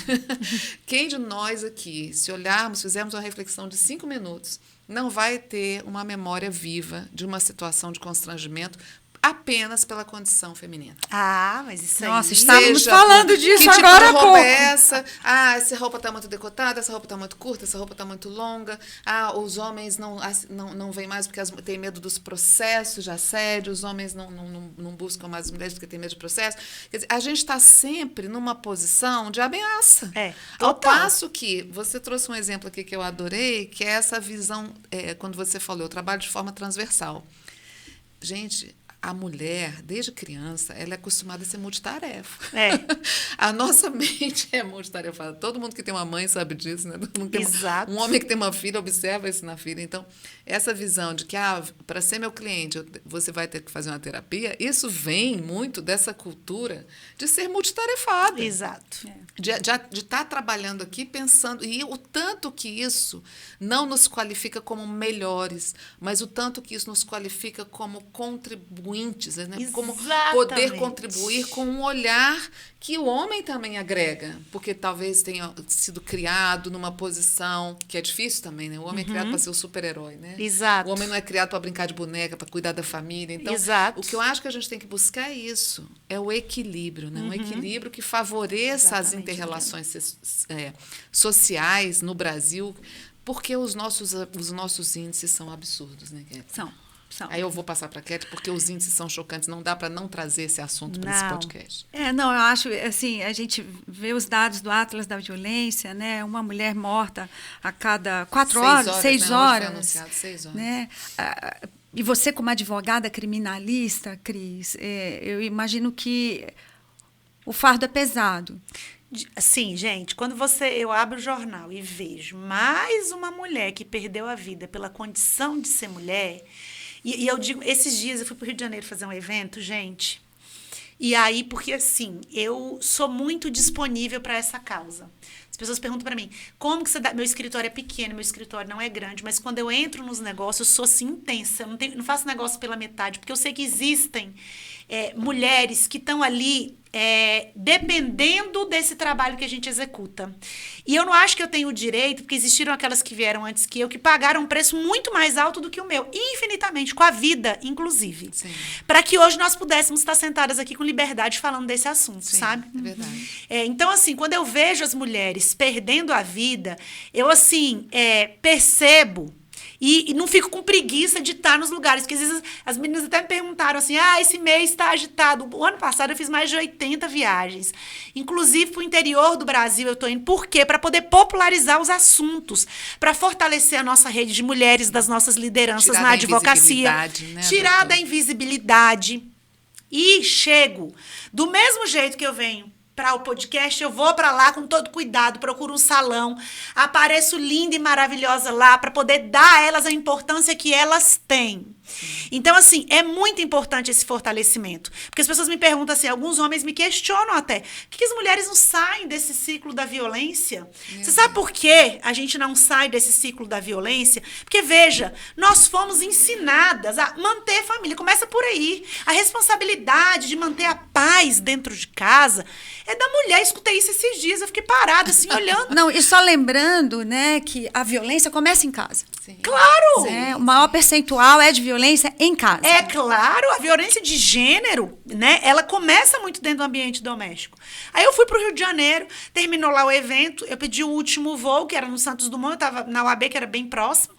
Quem de nós aqui, se olharmos, fizermos uma reflexão de 5 minutos, não vai ter uma memória viva de uma situação de constrangimento apenas pela condição feminina. Ah, mas isso aí... Nossa, estávamos falando disso que agora há tipo de roupa pouco. é essa? Ah, essa roupa está muito decotada, essa roupa está muito curta, essa roupa está muito longa. Ah, os homens não vêm mais porque têm medo dos processos de assédio, os homens não buscam mais as mulheres porque têm medo de processo. Quer dizer, a gente está sempre numa posição de ameaça. Ao passo que você trouxe um exemplo aqui que eu adorei, que é essa visão, quando você falou, eu trabalho de forma transversal. Gente, a mulher, desde criança, ela é acostumada a ser multitarefa. A nossa mente é multitarefada. Todo mundo que tem uma mãe sabe disso, né? Todo mundo tem Exato. um homem que tem uma filha observa isso na filha. Então, essa visão de que, para ser meu cliente, você vai ter que fazer uma terapia, isso vem muito dessa cultura de ser multitarefada. Exato. De estar trabalhando aqui pensando, e o tanto que isso não nos qualifica como melhores, mas o tanto que isso nos qualifica como contribuintes, né? Como poder contribuir com um olhar que o homem também agrega, porque talvez tenha sido criado numa posição que é difícil também, né? O homem é criado para ser o super-herói, né? Exato. O homem não é criado para brincar de boneca, para cuidar da família. Então, Exato. o que eu acho que a gente tem que buscar é isso, é o equilíbrio, né? Um equilíbrio que favoreça as interrelações sociais no Brasil, porque os nossos índices são absurdos, né, Cat? São. Aí eu vou passar para a Cat, porque os índices são chocantes, não dá para não trazer esse assunto para esse podcast. Não, eu acho, assim, a gente vê os dados do Atlas da Violência, né? Uma mulher morta a cada 4 horas, 6 horas. Foi anunciado 6 horas. Né? E você, como advogada criminalista, Cris, eu imagino que o fardo é pesado. Sim, gente, quando eu abro o jornal e vejo mais uma mulher que perdeu a vida pela condição de ser mulher, e eu digo, esses dias eu fui para o Rio de Janeiro fazer um evento, gente, e aí, porque assim, eu sou muito disponível para essa causa. As pessoas perguntam para mim, como que você dá... Meu escritório é pequeno, meu escritório não é grande, mas quando eu entro nos negócios, eu sou assim intensa, eu não faço negócio pela metade, porque eu sei que existem mulheres que estão ali dependendo desse trabalho que a gente executa. E eu não acho que eu tenho o direito, porque existiram aquelas que vieram antes que eu, que pagaram um preço muito mais alto do que o meu, infinitamente, com a vida, inclusive. Para que hoje nós pudéssemos estar sentadas aqui com liberdade falando desse assunto, sabe? É verdade. Então, assim, quando eu vejo as mulheres perdendo a vida, eu, assim, percebo. E não fico com preguiça de estar nos lugares, porque às vezes as meninas até me perguntaram assim, esse mês está agitado. O ano passado eu fiz mais de 80 viagens, inclusive para o interior do Brasil eu estou indo. Por quê? Para poder popularizar os assuntos, para fortalecer a nossa rede de mulheres, das nossas lideranças na advocacia, né, tirar da invisibilidade. E chego, do mesmo jeito que eu venho para o podcast, eu vou para lá com todo cuidado, procuro um salão, apareço linda e maravilhosa lá para poder dar a elas a importância que elas têm. Então, assim, é muito importante esse fortalecimento. Porque as pessoas me perguntam assim, alguns homens me questionam até, por que as mulheres não saem desse ciclo da violência? Você sabe por que a gente não sai desse ciclo da violência? Porque, veja, nós fomos ensinadas a manter a família. Começa por aí. A responsabilidade de manter a paz dentro de casa é da mulher. Escutei isso esses dias, eu fiquei parada assim, olhando. Não, e só lembrando, né, que a violência começa em casa. Sim. Claro! O maior percentual é de violência em casa. É claro, a violência de gênero, né, ela começa muito dentro do ambiente doméstico. Aí eu fui pro Rio de Janeiro, terminou lá o evento, eu pedi o último voo, que era no Santos Dumont, eu tava na UAB, que era bem próximo.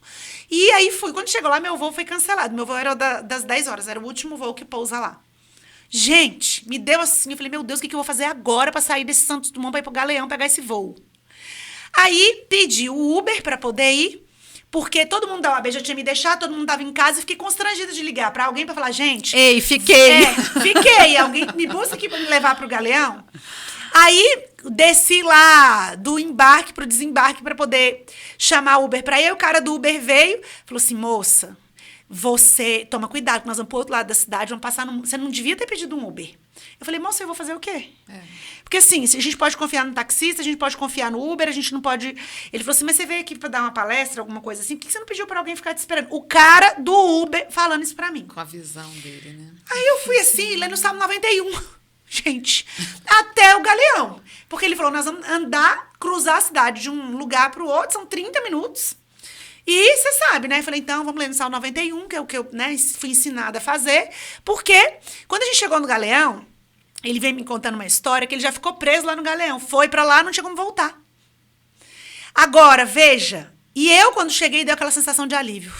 E aí fui, quando chegou lá, meu voo foi cancelado. Meu voo era das 10 horas, era o último voo que pousa lá. Gente, me deu assim, eu falei, meu Deus, o que eu vou fazer agora para sair desse Santos Dumont para ir pro Galeão pegar esse voo? Aí pedi o Uber para poder ir, porque todo mundo da OAB já tinha me deixado, todo mundo estava em casa e fiquei constrangida de ligar para alguém para falar, gente... Ei, fiquei. Fiquei. Alguém me busca aqui para me levar pro Galeão? Aí desci lá do embarque pro desembarque para poder chamar o Uber para ir. Aí o cara do Uber veio, falou assim, moça... Você toma cuidado, nós vamos pro outro lado da cidade, vamos passar você não devia ter pedido um Uber. Eu falei, moça, eu vou fazer o quê? Porque assim, a gente pode confiar no taxista, a gente pode confiar no Uber, a gente não pode... Ele falou assim, mas você veio aqui para dar uma palestra, alguma coisa assim, por que você não pediu para alguém ficar te esperando? O cara do Uber falando isso para mim. Com a visão dele, né? Aí eu fui assim, lendo o Salmo 91, gente, até o Galeão. Porque ele falou, nós vamos andar, cruzar a cidade de um lugar para o outro, são 30 minutos. E você sabe, né? Eu falei, então, vamos ler no Salmo 91, que é o que eu, né, fui ensinada a fazer. Porque quando a gente chegou no Galeão, ele veio me contando uma história que ele já ficou preso lá no Galeão. Foi pra lá, não tinha como voltar. Agora, veja. E eu, quando cheguei, deu aquela sensação de alívio.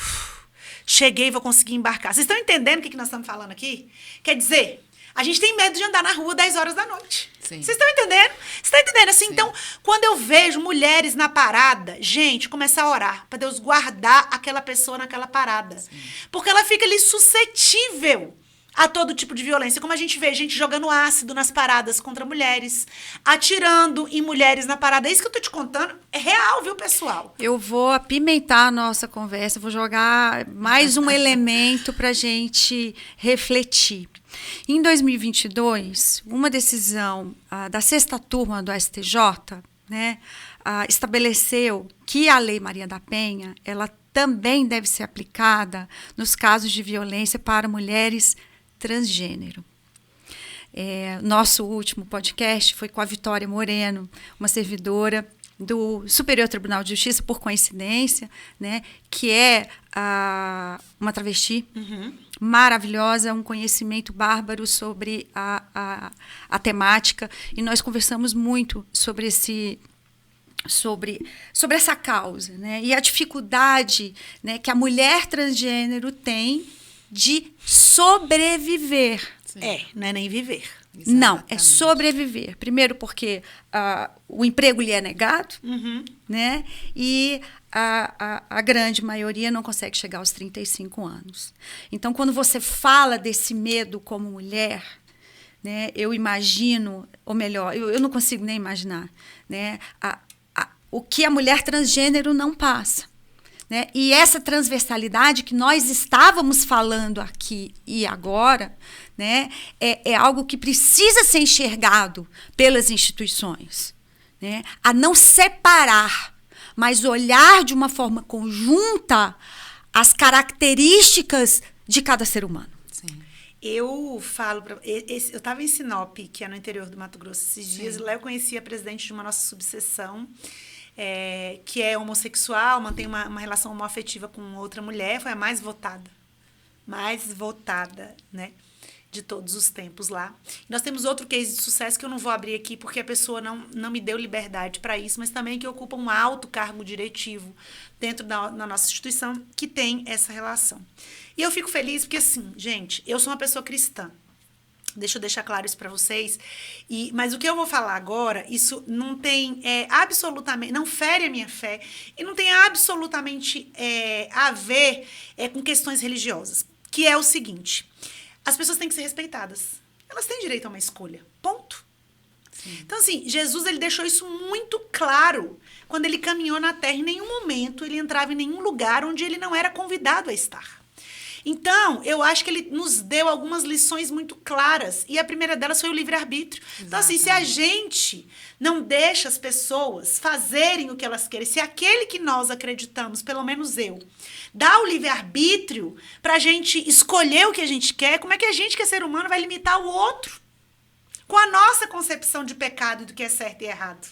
Cheguei, vou conseguir embarcar. Vocês estão entendendo o que nós estamos falando aqui? Quer dizer, a gente tem medo de andar na rua 10 horas da noite. Sim. Vocês estão entendendo? Você está entendendo? Assim, Sim. então, quando eu vejo mulheres na parada, gente, começar a orar para Deus guardar aquela pessoa naquela parada. Sim. Porque ela fica ali suscetível a todo tipo de violência. Como a gente vê gente jogando ácido nas paradas contra mulheres, atirando em mulheres na parada. É isso que eu tô te contando. É real, viu, pessoal? Eu vou apimentar a nossa conversa, vou jogar mais um elemento para a gente refletir. Em 2022, uma decisão da 6ª turma do STJ, né, estabeleceu que a Lei Maria da Penha, ela também deve ser aplicada nos casos de violência para mulheres transgênero. Nosso último podcast foi com a Vitória Moreno, uma servidora do Superior Tribunal de Justiça, por coincidência, né, que é uma travesti maravilhosa, um conhecimento bárbaro sobre a temática, e nós conversamos muito sobre essa causa, né, e a dificuldade, né, que a mulher transgênero tem de sobreviver. Sim. Não é nem viver. Exatamente. Não, é sobreviver. Primeiro porque o emprego lhe é negado, né? E a grande maioria não consegue chegar aos 35 anos. Então, quando você fala desse medo como mulher, né, eu imagino, ou melhor, eu não consigo nem imaginar, né, o que a mulher transgênero não passa. Né? E essa transversalidade que nós estávamos falando aqui e agora, né, é algo que precisa ser enxergado pelas instituições, né? A não separar, mas olhar de uma forma conjunta as características de cada ser humano. Sim. Eu falo, eu estava em Sinop, que é no interior do Mato Grosso, esses dias, Sim. e lá eu conheci a presidente de uma nossa subseção, que é homossexual, mantém uma relação homoafetiva com outra mulher, foi a mais votada, né, de todos os tempos lá. Nós temos outro case de sucesso que eu não vou abrir aqui, porque a pessoa não me deu liberdade para isso, mas também que ocupa um alto cargo diretivo dentro da nossa instituição, que tem essa relação. E eu fico feliz porque, assim, gente, eu sou uma pessoa cristã. Deixa eu deixar claro isso para vocês. Mas o que eu vou falar agora, isso não tem absolutamente, não fere a minha fé e não tem absolutamente a ver com questões religiosas. Que é o seguinte: as pessoas têm que ser respeitadas. Elas têm direito a uma escolha. Ponto. Sim. Então, assim, Jesus ele deixou isso muito claro quando ele caminhou na Terra. Em nenhum momento ele entrava em nenhum lugar onde ele não era convidado a estar. Então, eu acho que ele nos deu algumas lições muito claras. E a primeira delas foi o livre-arbítrio. Então, assim, se a gente não deixa as pessoas fazerem o que elas querem, se aquele que nós acreditamos, pelo menos eu, dá o livre-arbítrio para a gente escolher o que a gente quer, como é que a gente, que é ser humano, vai limitar o outro? Com a nossa concepção de pecado e do que é certo e errado.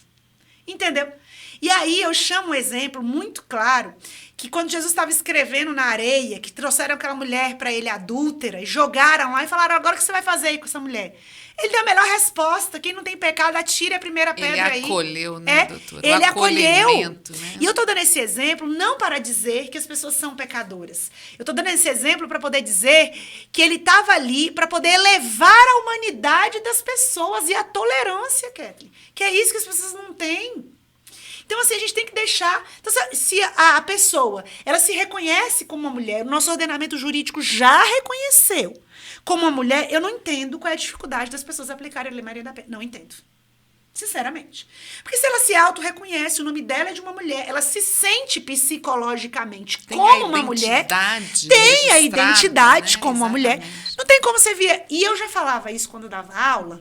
Entendeu? E aí eu chamo um exemplo muito claro, que quando Jesus estava escrevendo na areia, que trouxeram aquela mulher para ele adúltera, e jogaram lá e falaram, agora o que você vai fazer aí com essa mulher? Ele deu a melhor resposta, quem não tem pecado, atire a primeira pedra aí. Ele acolheu, né, doutora? Ele acolheu. Né? E eu estou dando esse exemplo não para dizer que as pessoas são pecadoras. Eu estou dando esse exemplo para poder dizer que ele estava ali para poder elevar a humanidade das pessoas e a tolerância, Kathleen. Que é isso que as pessoas não têm. Então, assim, a gente tem que deixar... Então, se a pessoa, ela se reconhece como uma mulher, o nosso ordenamento jurídico já reconheceu como uma mulher, eu não entendo qual é a dificuldade das pessoas aplicarem a Lei Maria da Penha. Não entendo. Sinceramente. Porque se ela se auto-reconhece, o nome dela é de uma mulher, ela se sente psicologicamente como uma mulher, tem a identidade, né, como uma mulher, não tem como você vir... E eu já falava isso quando eu dava aula,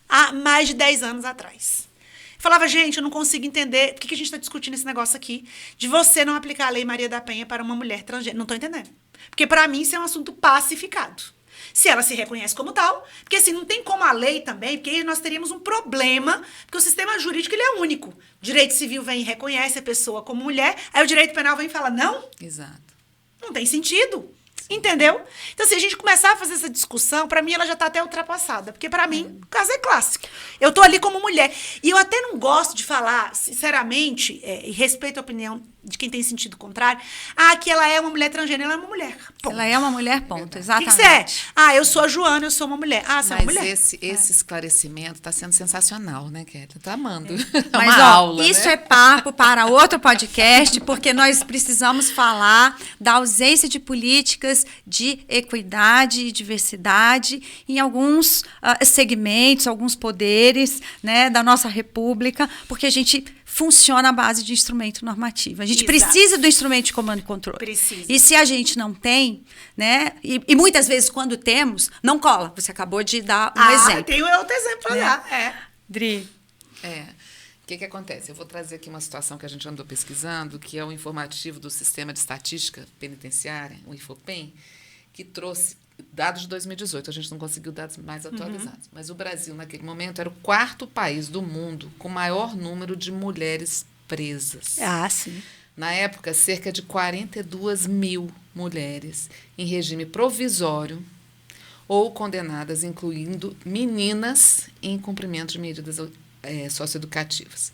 há mais de 10 anos atrás. Falava, gente, eu não consigo entender por que a gente está discutindo esse negócio aqui de você não aplicar a Lei Maria da Penha para uma mulher transgênero. Não estou entendendo. Porque, para mim, isso é um assunto pacificado. Se ela se reconhece como tal, porque assim, não tem como a lei também, porque aí nós teríamos um problema, porque o sistema jurídico ele é único. O direito civil vem e reconhece a pessoa como mulher, aí o direito penal vem e fala, não, Exato. não tem sentido. Entendeu? Então, se a gente começar a fazer essa discussão, pra mim ela já tá até ultrapassada. Porque pra mim, o caso é clássico. Eu tô ali como mulher. E eu até não gosto de falar, sinceramente, e respeito a opinião de quem tem sentido contrário, que ela é uma mulher transgênero, ela é uma mulher. Ponto. Ela é uma mulher, ponto, O que exatamente. você é? Eu sou a Joana, eu sou uma mulher. Você é uma Mas mulher. esse esclarecimento está sendo sensacional, né, Kétia? Tá amando. Mas, uma aula, isso né? é papo para outro podcast, porque nós precisamos falar da ausência de políticas de equidade e diversidade em alguns segmentos, alguns poderes, né, da nossa república, porque a gente funciona à base de instrumento normativo. A gente Exato. precisa do instrumento de comando e controle. Precisa. E se a gente não tem, né, e muitas vezes quando temos, não cola. Você acabou de dar um exemplo. Tem outro exemplo pra dar. Dri. O que acontece? Eu vou trazer aqui uma situação que a gente andou pesquisando, que é o informativo do Sistema de Estatística Penitenciária, o IFOPEN, que trouxe dados de 2018. A gente não conseguiu dados mais atualizados. Mas o Brasil, naquele momento, era o 4º país do mundo com maior número de mulheres presas. Sim. Na época, cerca de 42 mil mulheres em regime provisório ou condenadas, incluindo meninas em cumprimento de medidas socioeducativas.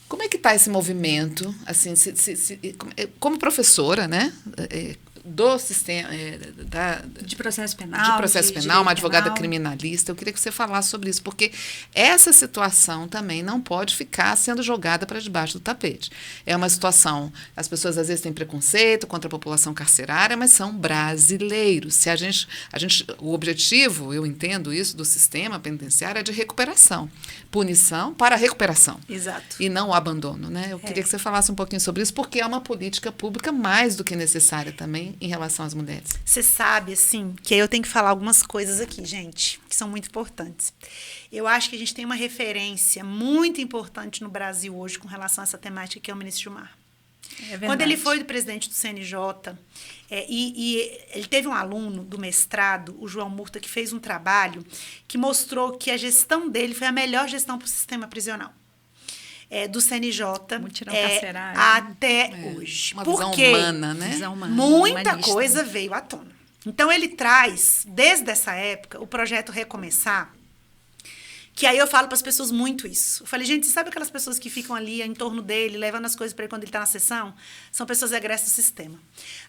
Como é que está esse movimento? Assim, como professora, né, do sistema De processo penal. de processo penal, uma direito advogada penal. criminalista, eu queria que você falasse sobre isso, porque essa situação também não pode ficar sendo jogada para debaixo do tapete. É uma situação, as pessoas às vezes têm preconceito contra a população carcerária, mas são brasileiros. Se a gente, o objetivo, eu entendo isso, do sistema penitenciário é de recuperação. Punição para recuperação. Exato. E não o abandono, né? Eu queria que você falasse um pouquinho sobre isso, porque é uma política pública mais do que necessária também em relação às mulheres. Você sabe, assim, que eu tenho que falar algumas coisas aqui, gente, que são muito importantes. Eu acho que a gente tem uma referência muito importante no Brasil hoje com relação a essa temática, que é o ministro Gilmar. Quando ele foi do presidente do CNJ, e ele teve um aluno do mestrado, o João Murta, que fez um trabalho que mostrou que a gestão dele foi a melhor gestão para o sistema prisional. Do CNJ Mutirão carcerário. até hoje. Uma Por visão quê? humana, né? Visão humana, Muita humanista. coisa veio à tona. Então, ele traz, desde essa época, o projeto Recomeçar, que aí eu falo para as pessoas muito isso. Eu falei, gente, você sabe aquelas pessoas que ficam ali em torno dele, levando as coisas para ele quando ele está na sessão? São pessoas egressas do sistema.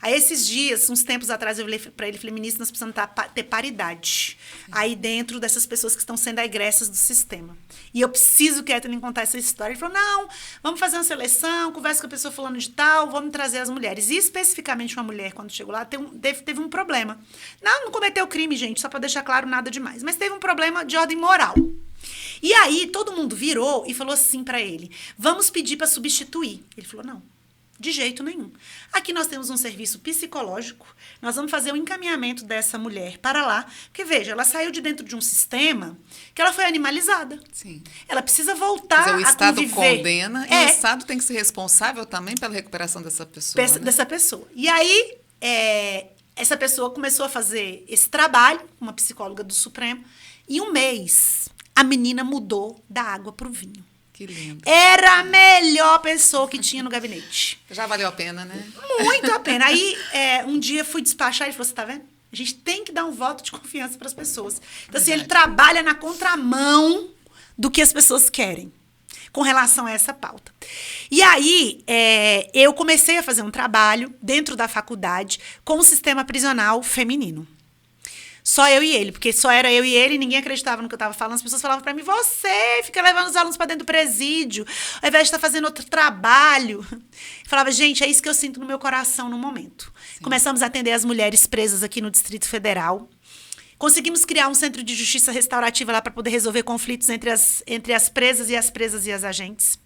Aí, esses dias, uns tempos atrás, eu falei para ele, falei, ministro, nós precisamos ter paridade aí dentro dessas pessoas que estão sendo egressas do sistema. E eu preciso, Kathleen, contar essa história. Ele falou, não, vamos fazer uma seleção, conversa com a pessoa falando de tal, vamos trazer as mulheres. E, especificamente, uma mulher, quando chegou lá, teve um problema. Não cometeu crime, gente, só para deixar claro, nada demais. Mas teve um problema de ordem moral. E aí, todo mundo virou e falou assim para ele, vamos pedir para substituir. Ele falou, não, de jeito nenhum. Aqui nós temos um serviço psicológico, nós vamos fazer o encaminhamento dessa mulher para lá, porque, veja, ela saiu de dentro de um sistema que ela foi animalizada. Sim. Ela precisa voltar Quer dizer, o Estado a conviver. condena e o Estado tem que ser responsável também pela recuperação dessa pessoa. Né? Dessa pessoa. E aí, essa pessoa começou a fazer esse trabalho, uma psicóloga do Supremo, e um mês a menina mudou da água para o vinho. Que lindo. Era a melhor pessoa que tinha no gabinete. Já valeu a pena, né? Muito a pena. Aí, um dia, fui despachar e falou, você tá vendo? A gente tem que dar um voto de confiança para as pessoas. Então, assim, ele trabalha na contramão do que as pessoas querem com relação a essa pauta. E aí, eu comecei a fazer um trabalho dentro da faculdade com o sistema prisional feminino. Só eu e ele, porque só era eu e ele, ninguém acreditava no que eu estava falando. As pessoas falavam para mim, você fica levando os alunos para dentro do presídio, ao invés de estar fazendo outro trabalho. Eu falava, gente, é isso que eu sinto no meu coração no momento. Sim. Começamos a atender as mulheres presas aqui no Distrito Federal. Conseguimos criar um centro de justiça restaurativa lá para poder resolver conflitos entre as presas e as agentes.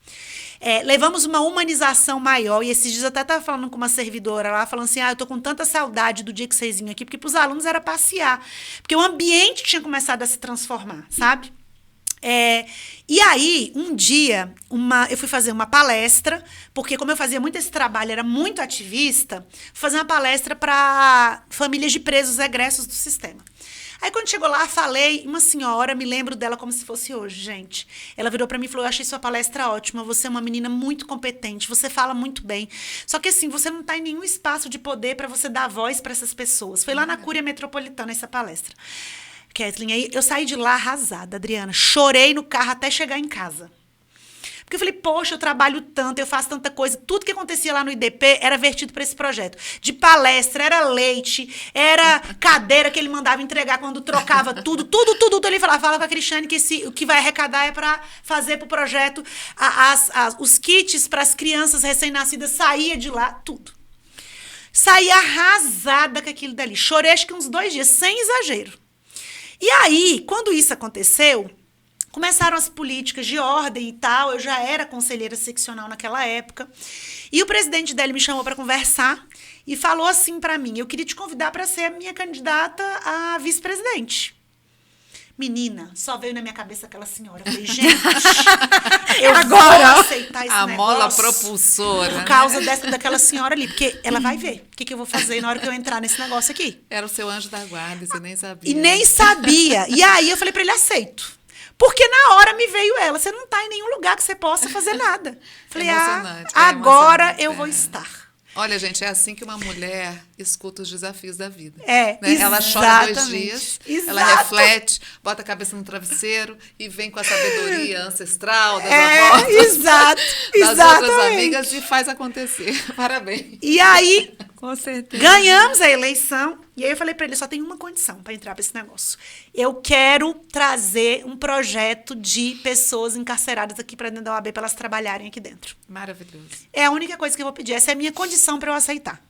Levamos uma humanização maior, e esses dias eu até estava falando com uma servidora lá, falando assim, eu tô com tanta saudade do dia que vocês vinham aqui, porque para os alunos era passear, porque o ambiente tinha começado a se transformar, sabe? E aí, um dia, eu fui fazer uma palestra, porque como eu fazia muito esse trabalho, era muito ativista, fui fazer uma palestra para famílias de presos egressos do sistema. Aí, quando chegou lá, falei, uma senhora, me lembro dela como se fosse hoje, gente. Ela virou para mim e falou, eu achei sua palestra ótima, você é uma menina muito competente, você fala muito bem. Só que assim, você não está em nenhum espaço de poder para você dar voz para essas pessoas. Foi lá na Cúria Metropolitana essa palestra. Kathleen, aí eu saí de lá arrasada, Adriana. Chorei no carro até chegar em casa. Porque eu falei, poxa, eu trabalho tanto, eu faço tanta coisa. Tudo que acontecia lá no IDP era vertido para esse projeto. De palestra, era leite, era cadeira que ele mandava entregar quando trocava tudo. Ele falava, fala com a Cristiane que o que vai arrecadar é para fazer para o projeto. Os kits para as crianças recém-nascidas saía de lá, tudo. Saí arrasada com aquilo dali. Chorei acho que uns 2 dias, sem exagero. E aí, quando isso aconteceu, começaram as políticas de ordem e tal. Eu já era conselheira seccional naquela época. E o presidente dele me chamou para conversar e falou assim para mim, eu queria te convidar para ser a minha candidata a vice-presidente. Menina, só veio na minha cabeça aquela senhora. Eu falei, gente, eu agora vou aceitar esse a negócio. mola propulsora. Por causa daquela senhora ali. Porque ela vai ver o que eu vou fazer na hora que eu entrar nesse negócio aqui. Era o seu anjo da guarda, você nem sabia. E nem sabia. E aí eu falei pra ele, aceito. Porque na hora me veio ela. Você não tá em nenhum lugar que você possa fazer nada. Falei, agora eu vou estar. Olha, gente, é assim que uma mulher escuta os desafios da vida. Né? Ela chora 2 dias, ela reflete, bota a cabeça no travesseiro e vem com a sabedoria ancestral das avós, das outras amigas e faz acontecer. Parabéns. E aí, com certeza, ganhamos a eleição. E aí eu falei para ele, só tem uma condição para entrar para esse negócio. Eu quero trazer um projeto de pessoas encarceradas aqui para dentro da OAB para elas trabalharem aqui dentro. Maravilhoso. É a única coisa que eu vou pedir. Essa é a minha condição para eu aceitar.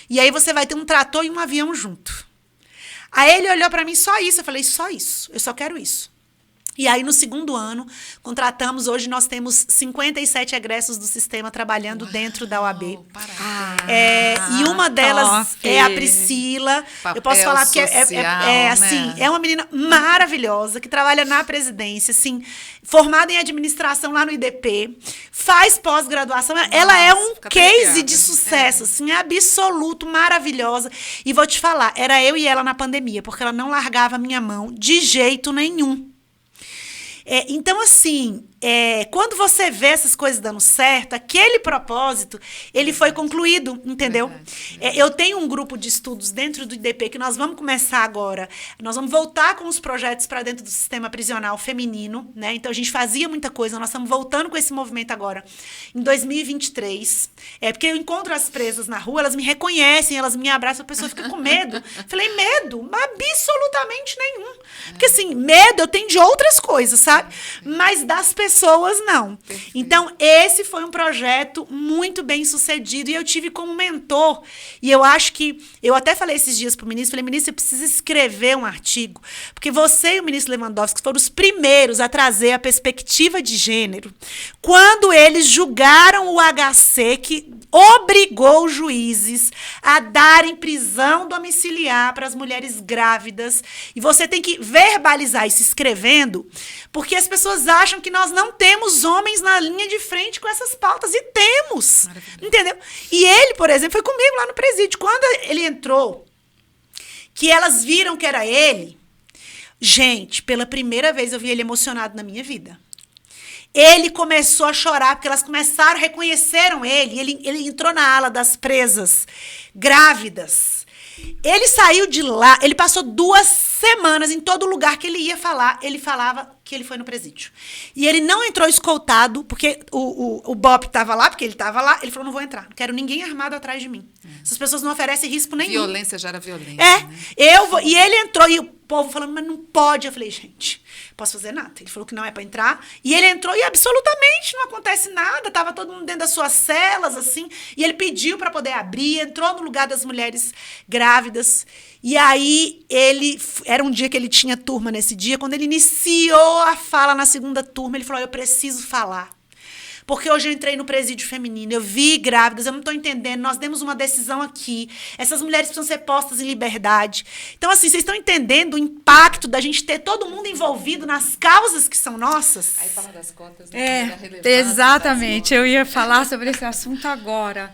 E aí você vai ter um trator e um avião junto. Aí ele olhou para mim, só isso. Eu falei, só isso. Eu só quero isso. E aí, no 2º ano, contratamos, hoje nós temos 57 egressos do sistema trabalhando dentro da OAB. E uma delas é a Priscila. Papel eu posso falar que social, é uma menina maravilhosa, que trabalha na presidência, assim, formada em administração lá no IDP, faz pós-graduação. Ela é um case de sucesso, assim, absoluto, maravilhosa. E vou te falar, era eu e ela na pandemia, porque ela não largava a minha mão de jeito nenhum. Então, assim, quando você vê essas coisas dando certo, aquele propósito, ele foi concluído, entendeu? Eu tenho um grupo de estudos dentro do IDP que nós vamos começar agora. Nós vamos voltar com os projetos para dentro do sistema prisional feminino, né? Então, a gente fazia muita coisa, nós estamos voltando com esse movimento agora, em 2023. Porque eu encontro as presas na rua, elas me reconhecem, elas me abraçam, a pessoa fica com medo. Falei, medo? Absolutamente nenhum. Porque, assim, medo eu tenho de outras coisas, sabe? Mas das pessoas, não. Perfeito. Então, esse foi um projeto muito bem sucedido e eu tive como mentor. E eu acho que, eu até falei esses dias para o ministro, falei, ministro, você precisa escrever um artigo, porque você e o ministro Lewandowski foram os primeiros a trazer a perspectiva de gênero, quando eles julgaram o HC, que obrigou os juízes a darem prisão domiciliar para as mulheres grávidas. E você tem que verbalizar isso escrevendo, porque as pessoas acham que nós não temos homens na linha de frente com essas pautas. E temos. Entendeu? E ele, por exemplo, foi comigo lá no presídio. Quando ele entrou, que elas viram que era ele, gente, pela primeira vez eu vi ele emocionado na minha vida. Ele começou a chorar, porque elas começaram, reconheceram ele. Ele entrou na ala das presas grávidas. Ele saiu de lá, ele passou 2 semanas em todo lugar que ele ia falar, ele falava que ele foi no presídio. E ele não entrou escoltado, porque o BOP estava lá, porque ele estava lá, ele falou, não vou entrar, não quero ninguém armado atrás de mim. Essas pessoas não oferecem risco nenhum. Violência gera violência. Né? E ele entrou, e o povo falando, mas não pode. Eu falei, gente, posso fazer nada. Ele falou que não é para entrar, e ele entrou e absolutamente não acontece nada, estava todo mundo dentro das suas celas, assim, e ele pediu para poder abrir, entrou no lugar das mulheres grávidas, e aí era um dia que ele tinha turma nesse dia, quando ele iniciou a fala na segunda turma, ele falou, eu preciso falar, Porque hoje eu entrei no presídio feminino, eu vi grávidas, eu não estou entendendo, nós demos uma decisão aqui, essas mulheres precisam ser postas em liberdade. Então, assim, vocês estão entendendo o impacto da gente ter todo mundo envolvido nas causas que são nossas? Aí fala das cotas, né? Da relevância Exatamente, das eu ia falar sobre esse assunto agora.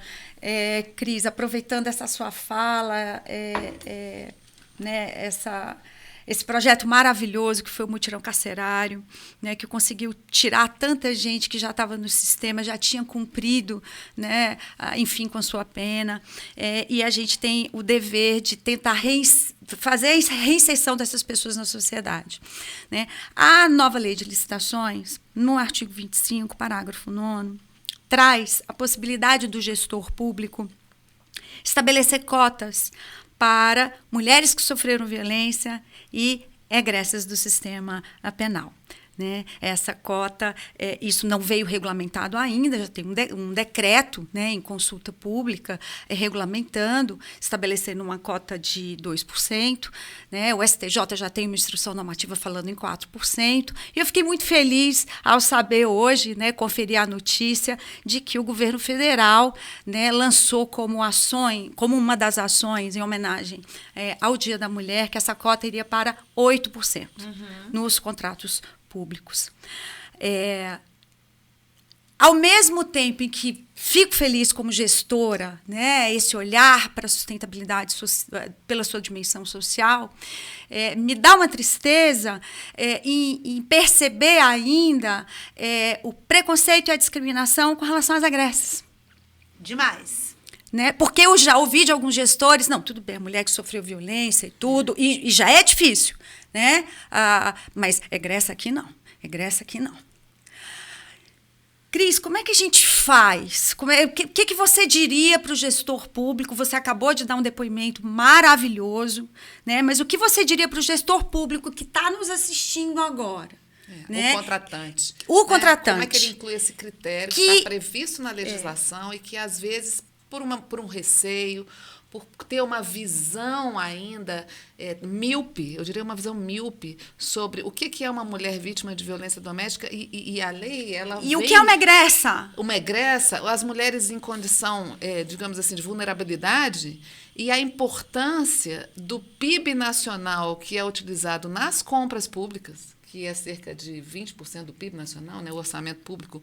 Cris, aproveitando essa sua fala, né, esse projeto maravilhoso que foi o Mutirão Carcerário, né, que conseguiu tirar tanta gente que já estava no sistema, já tinha cumprido, né, enfim, com a sua pena, e a gente tem o dever de tentar fazer a reinserção dessas pessoas na sociedade, né? A nova lei de licitações, no artigo 25, parágrafo 9º, traz a possibilidade do gestor público estabelecer cotas para mulheres que sofreram violência e egressas do sistema penal. Né? Essa cota, isso não veio regulamentado ainda, já tem um decreto, né, em consulta pública regulamentando, estabelecendo uma cota de 2%. Né? O STJ já tem uma instrução normativa falando em 4%. E eu fiquei muito feliz ao saber hoje, né, conferir a notícia de que o governo federal, né, lançou como uma das ações em homenagem ao Dia da Mulher, que essa cota iria para 8% nos contratos públicos. Ao mesmo tempo em que fico feliz como gestora, né, esse olhar para a sustentabilidade pela sua dimensão social, me dá uma tristeza em perceber ainda o preconceito e a discriminação com relação às egressas. Demais. Né? Porque eu já ouvi de alguns gestores, não, tudo bem, a mulher que sofreu violência e tudo, e já é difícil, né? Mas egressa aqui não, egressa aqui não. Cris, como é que a gente faz? O que você diria para o gestor público? Você acabou de dar um depoimento maravilhoso, né? Mas o que você diria para o gestor público que está nos assistindo agora? Né? O contratante. O contratante. Como é que ele inclui esse critério que está previsto na legislação e que, às vezes, por um receio, por ter uma visão ainda míope, eu diria uma visão míope, sobre o que é uma mulher vítima de violência doméstica e a lei, ela E o que é uma egressa? Uma egressa, as mulheres em condição, digamos assim, de vulnerabilidade e a importância do PIB nacional que é utilizado nas compras públicas, que é cerca de 20% do PIB nacional, né, o orçamento público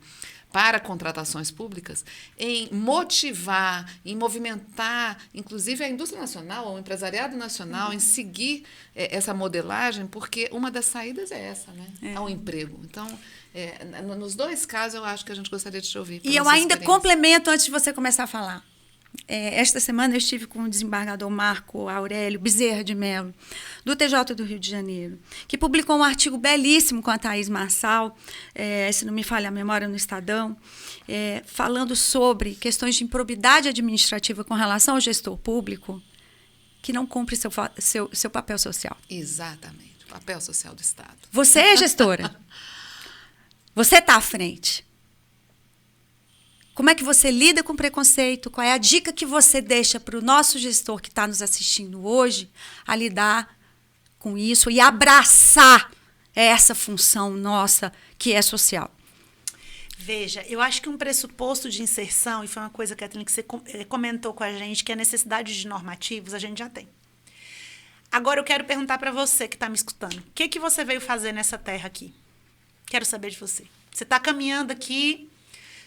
para contratações públicas, em motivar, em movimentar, inclusive a indústria nacional, o empresariado nacional, em seguir essa modelagem, porque uma das saídas é essa, né, ao emprego. Então, nos dois casos, eu acho que a gente gostaria de te ouvir. E eu ainda complemento antes de você começar a falar. Esta semana eu estive com o desembargador Marco Aurélio Bezerra de Mello, do TJ do Rio de Janeiro, que publicou um artigo belíssimo com a Thaís Marçal, se não me falha a memória, no Estadão, falando sobre questões de improbidade administrativa com relação ao gestor público que não cumpre seu papel social. Exatamente, o papel social do Estado. Você é gestora. Você está à frente. Como é que você lida com preconceito? Qual é a dica que você deixa para o nosso gestor que está nos assistindo hoje a lidar com isso e abraçar essa função nossa que é social? Veja, eu acho que um pressuposto de inserção, e foi uma coisa, Kathleen, que você comentou com a gente, que a necessidade de normativos a gente já tem. Agora eu quero perguntar para você que está me escutando, o que você veio fazer nessa terra aqui? Quero saber de você. Você está caminhando aqui,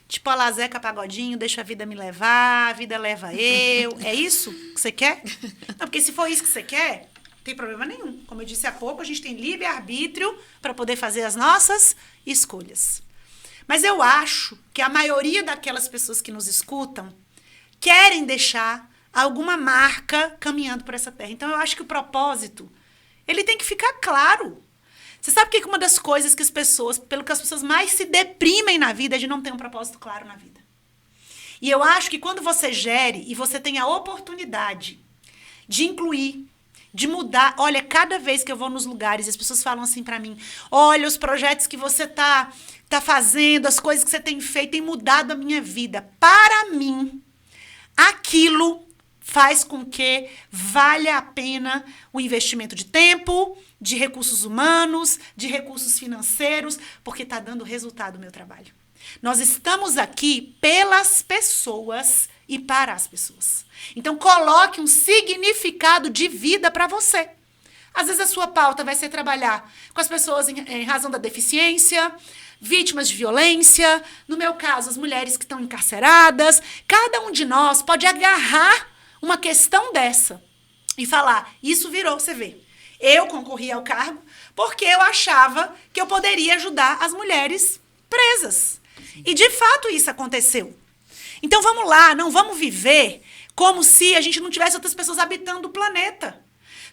tipo a Lazeca Pagodinho, deixa a vida me levar, a vida leva eu. É isso que você quer? Não, porque se for isso que você quer, não tem problema nenhum. Como eu disse há pouco, a gente tem livre-arbítrio para poder fazer as nossas escolhas. Mas eu acho que a maioria daquelas pessoas que nos escutam querem deixar alguma marca caminhando por essa terra. Então, eu acho que o propósito, ele tem que ficar claro. Você sabe que uma das coisas que pelo que as pessoas mais se deprimem na vida é de não ter um propósito claro na vida. E eu acho que quando você gere e você tem a oportunidade de incluir, de mudar, olha, cada vez que eu vou nos lugares, as pessoas falam assim pra mim, olha, os projetos que você tá fazendo, as coisas que você tem feito, tem mudado a minha vida. Para mim, aquilo faz com que valha a pena o investimento de tempo, de recursos humanos, de recursos financeiros, porque está dando resultado o meu trabalho. Nós estamos aqui pelas pessoas e para as pessoas. Então, coloque um significado de vida para você. Às vezes, a sua pauta vai ser trabalhar com as pessoas em razão da deficiência, vítimas de violência, no meu caso, as mulheres que estão encarceradas. Cada um de nós pode agarrar uma questão dessa e falar, isso virou, você vê. Eu concorri ao cargo porque eu achava que eu poderia ajudar as mulheres presas. E, de fato, isso aconteceu. Então, vamos lá, não vamos viver como se a gente não tivesse outras pessoas habitando o planeta.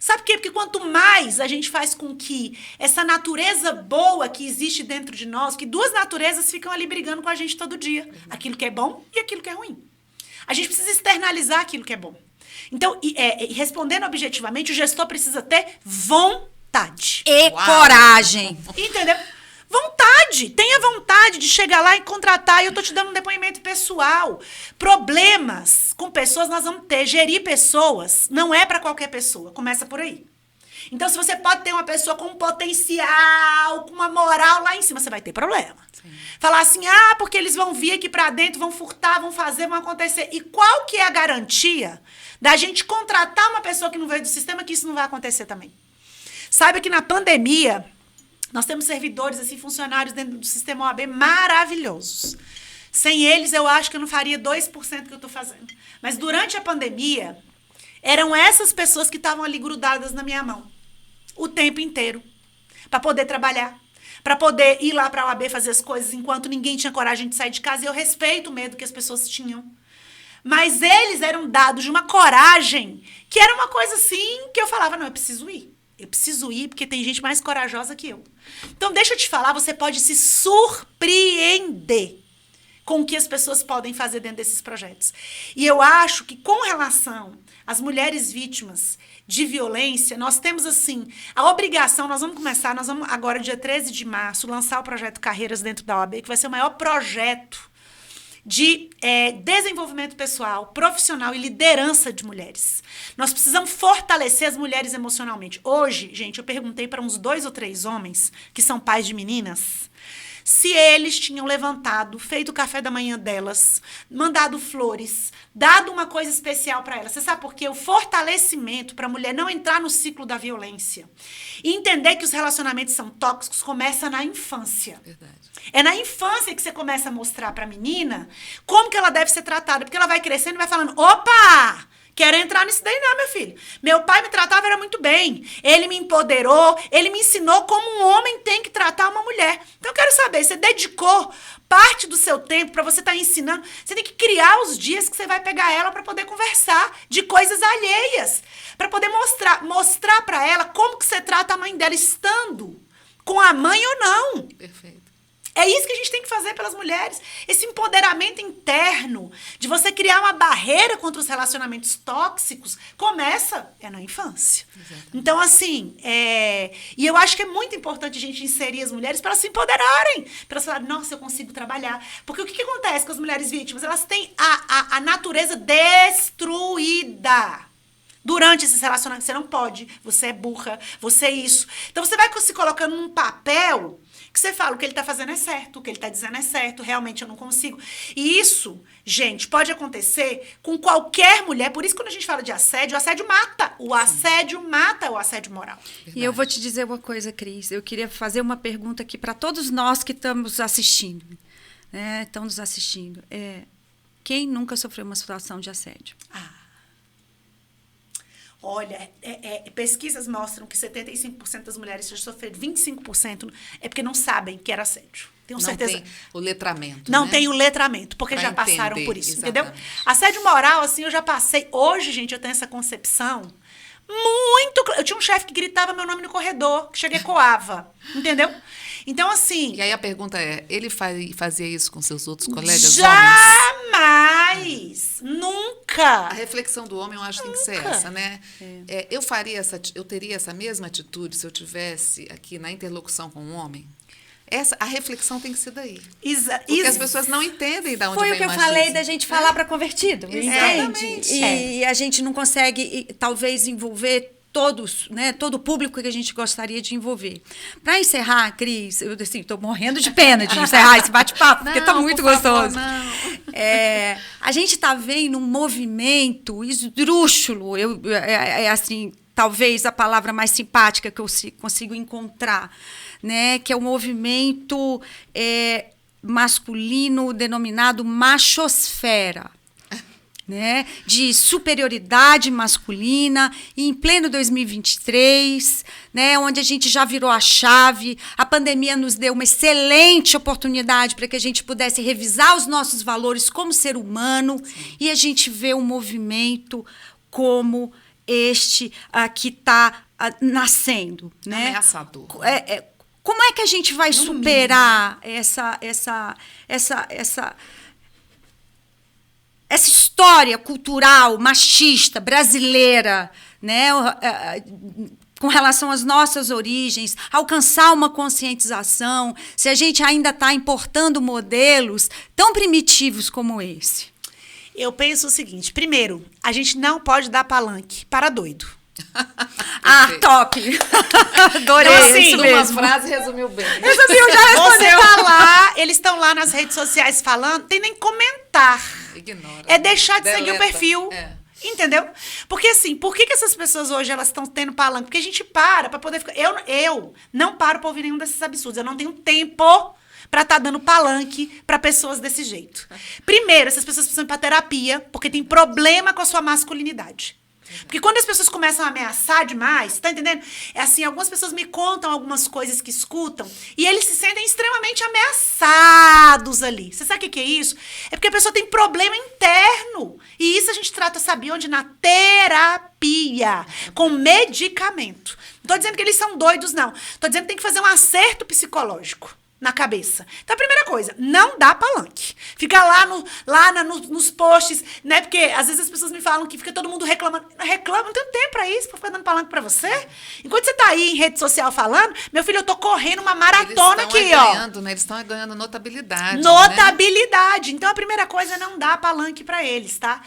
Sabe por quê? Porque quanto mais a gente faz com que essa natureza boa que existe dentro de nós, que duas naturezas ficam ali brigando com a gente todo dia. Aquilo que é bom e aquilo que é ruim. A gente precisa externalizar aquilo que é bom. Então, respondendo objetivamente, o gestor precisa ter vontade. E coragem. Entendeu? Vontade. Tenha vontade de chegar lá e contratar. Eu tô te dando um depoimento pessoal. Problemas com pessoas nós vamos ter. Gerir pessoas não é para qualquer pessoa. Começa por aí. Então, se você pode ter uma pessoa com um potencial, com uma moral lá em cima, você vai ter problema. Sim. Falar assim, porque eles vão vir aqui pra dentro, vão furtar, vão fazer, vão acontecer. E qual que é a garantia da gente contratar uma pessoa que não veio do sistema que isso não vai acontecer também? Saiba que na pandemia, nós temos servidores, assim, funcionários dentro do sistema OAB maravilhosos. Sem eles, eu acho que eu não faria 2% que eu estou fazendo. Mas durante a pandemia, eram essas pessoas que estavam ali grudadas na minha mão o tempo inteiro, para poder trabalhar, para poder ir lá para a OAB fazer as coisas enquanto ninguém tinha coragem de sair de casa. E eu respeito o medo que as pessoas tinham. Mas eles eram dados de uma coragem que era uma coisa assim que eu falava, não, eu preciso ir. Eu preciso ir porque tem gente mais corajosa que eu. Então, deixa eu te falar, você pode se surpreender com o que as pessoas podem fazer dentro desses projetos. E eu acho que, com relação às mulheres vítimas de violência, nós temos, assim, a obrigação, nós vamos agora, dia 13 de março, lançar o projeto Carreiras dentro da OAB, que vai ser o maior projeto de desenvolvimento pessoal, profissional e liderança de mulheres. Nós precisamos fortalecer as mulheres emocionalmente. Hoje, gente, eu perguntei para uns 2 ou 3 homens, que são pais de meninas, se eles tinham levantado, feito o café da manhã delas, mandado flores, dado uma coisa especial para elas. Você sabe por quê? O fortalecimento para a mulher não entrar no ciclo da violência e entender que os relacionamentos são tóxicos começa na infância. Verdade. É na infância que você começa a mostrar para a menina como que ela deve ser tratada, porque ela vai crescendo e vai falando, opa! Quero entrar nisso daí não, meu filho. Meu pai me tratava era muito bem. Ele me empoderou, ele me ensinou como um homem tem que tratar uma mulher. Então, eu quero saber, você dedicou parte do seu tempo para você estar ensinando? Você tem que criar os dias que você vai pegar ela para poder conversar de coisas alheias. Para poder mostrar para ela como que você trata a mãe dela estando com a mãe ou não. Perfeito. É isso que a gente tem que fazer pelas mulheres. Esse empoderamento interno de você criar uma barreira contra os relacionamentos tóxicos começa na infância. Exatamente. Então, assim, e eu acho que é muito importante a gente inserir as mulheres para elas se empoderarem. Para elas falarem, nossa, eu consigo trabalhar. Porque o que acontece com as mulheres vítimas? Elas têm a natureza destruída. Durante esses relacionamentos, você não pode, você é burra, você é isso. Então, você vai se colocando num papel que você fala, o que ele está fazendo é certo, o que ele está dizendo é certo, realmente eu não consigo. E isso, gente, pode acontecer com qualquer mulher. Por isso, quando a gente fala de assédio, o assédio mata. O assédio mata o assédio moral. E eu vou te dizer uma coisa, Cris. Eu queria fazer uma pergunta aqui para todos nós que estamos assistindo. Estão nos assistindo. Quem nunca sofreu uma situação de assédio? Olha, pesquisas mostram que 75% das mulheres já sofreram, 25% é porque não sabem que era assédio. Tenho certeza. Não tem o letramento, Não né? tem o letramento, porque Pra já passaram entender, por isso, exatamente. entendeu? Assédio moral, assim, eu já passei. Hoje, gente, eu tenho essa concepção muito... Eu tinha um chefe que gritava meu nome no corredor, que chega e ecoava, entendeu? Então, assim... E aí a pergunta é, ele fazia isso com seus outros colegas Jamais! homens? Nunca! A reflexão do homem, eu acho que tem que ser essa, né? Eu teria essa mesma atitude se eu tivesse aqui na interlocução com um homem? A reflexão tem que ser daí. Porque as pessoas não entendem de onde Foi vem o que eu machismo. falei da gente falar para convertido. Exatamente. Entende? E a gente não consegue, talvez, envolver todos, né, todo o público que a gente gostaria de envolver. Para encerrar, Cris, eu estou morrendo de pena de encerrar esse bate-papo, porque está muito gostoso. A gente está vendo um movimento esdrúxulo, assim, talvez a palavra mais simpática que eu consigo encontrar, né, que é o movimento masculino denominado machosfera. Né, de superioridade masculina, e em pleno 2023, né, onde a gente já virou a chave, a pandemia nos deu uma excelente oportunidade para que a gente pudesse revisar os nossos valores como ser humano. Sim. E a gente vê um movimento como este que está nascendo. Né? Ameaçador. Como é que a gente vai superar essa história cultural machista brasileira, né, com relação às nossas origens, alcançar uma conscientização, se a gente ainda está importando modelos tão primitivos como esse? Eu penso o seguinte: primeiro, a gente não pode dar palanque para doido. Top! Adorei, então, assim, isso mesmo. Uma frase resumiu bem. Resumiu, já respondeu. Você tá lá, eles estão lá nas redes sociais falando, tem nem comentar. Ignora. É deixar de Deleta. seguir o perfil. Entendeu? Porque assim, por que essas pessoas hoje elas estão tendo palanque? Porque a gente para poder ficar... Eu não paro para ouvir nenhum desses absurdos. Eu não tenho tempo para estar dando palanque para pessoas desse jeito. Primeiro, essas pessoas precisam ir para terapia porque tem problema com a sua masculinidade. Porque quando as pessoas começam a ameaçar demais, tá entendendo? É assim, algumas pessoas me contam algumas coisas que escutam e eles se sentem extremamente ameaçados ali. Você sabe o que é isso? É porque a pessoa tem problema interno. E isso a gente trata, sabe onde? Na terapia, com medicamento. Não tô dizendo que eles são doidos, não. Tô dizendo que tem que fazer um acerto psicológico na cabeça. Então, a primeira coisa, não dá palanque. Fica nos posts, né? Porque às vezes as pessoas me falam que fica todo mundo reclamando. Reclama, não tenho tempo pra isso, pra ficar dando palanque pra você. Enquanto você tá aí em rede social falando, meu filho, eu tô correndo uma maratona aqui, ó. Né? Eles estão ganhando notabilidade. Notabilidade. Né? Então, a primeira coisa é não dar palanque pra eles, tá?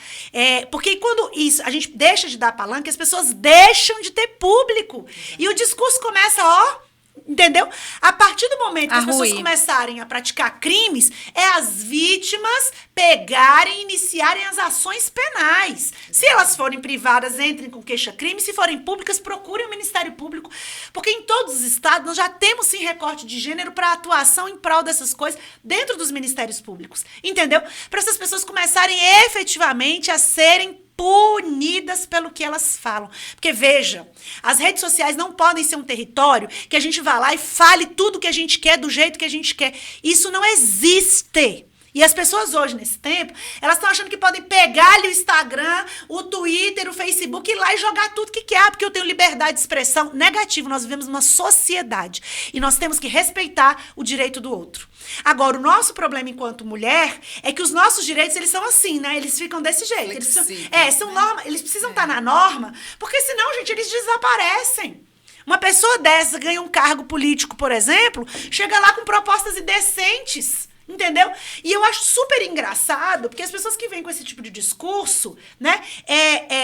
Porque quando a gente deixa de dar palanque, as pessoas deixam de ter público. E o discurso começa, ó. Entendeu? A partir do momento que as pessoas começarem a praticar crimes, as vítimas pegarem e iniciarem as ações penais. Se elas forem privadas, entrem com queixa-crime. Se forem públicas, procurem o Ministério Público. Porque em todos os estados nós já temos, sim, recorte de gênero para atuação em prol dessas coisas dentro dos ministérios públicos. Entendeu? Para essas pessoas começarem efetivamente a serem punidas pelo que elas falam. Porque, veja, as redes sociais não podem ser um território que a gente vá lá e fale tudo que a gente quer, do jeito que a gente quer. Isso não existe. E as pessoas hoje, nesse tempo, elas estão achando que podem pegar ali o Instagram, o Twitter, o Facebook, ir lá e jogar tudo que quer, porque eu tenho liberdade de expressão. Negativo, nós vivemos numa sociedade e nós temos que respeitar o direito do outro. Agora, o nosso problema enquanto mulher é que os nossos direitos, eles são assim, né? Eles ficam desse jeito. Eles precisam estar na norma, porque senão, gente, eles desaparecem. Uma pessoa dessa ganha um cargo político, por exemplo, chega lá com propostas indecentes. Entendeu? E eu acho super engraçado, porque as pessoas que vêm com esse tipo de discurso, né,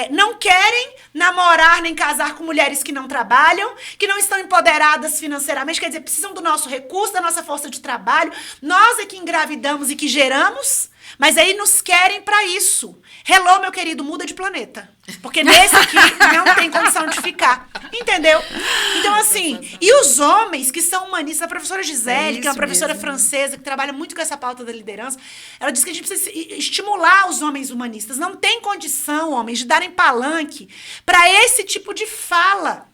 não querem namorar nem casar com mulheres que não trabalham, que não estão empoderadas financeiramente, quer dizer, precisam do nosso recurso, da nossa força de trabalho. Nós é que engravidamos e que geramos, mas aí nos querem pra isso. Hello, meu querido, muda de planeta. Porque nesse aqui não tem condição de ficar. Entendeu? Então, assim, e os homens que são humanistas, a professora Gisele, que é uma professora francesa, que trabalha muito com essa pauta da liderança, ela diz que a gente precisa estimular os homens humanistas. Não tem condição, homens, de darem palanque para esse tipo de fala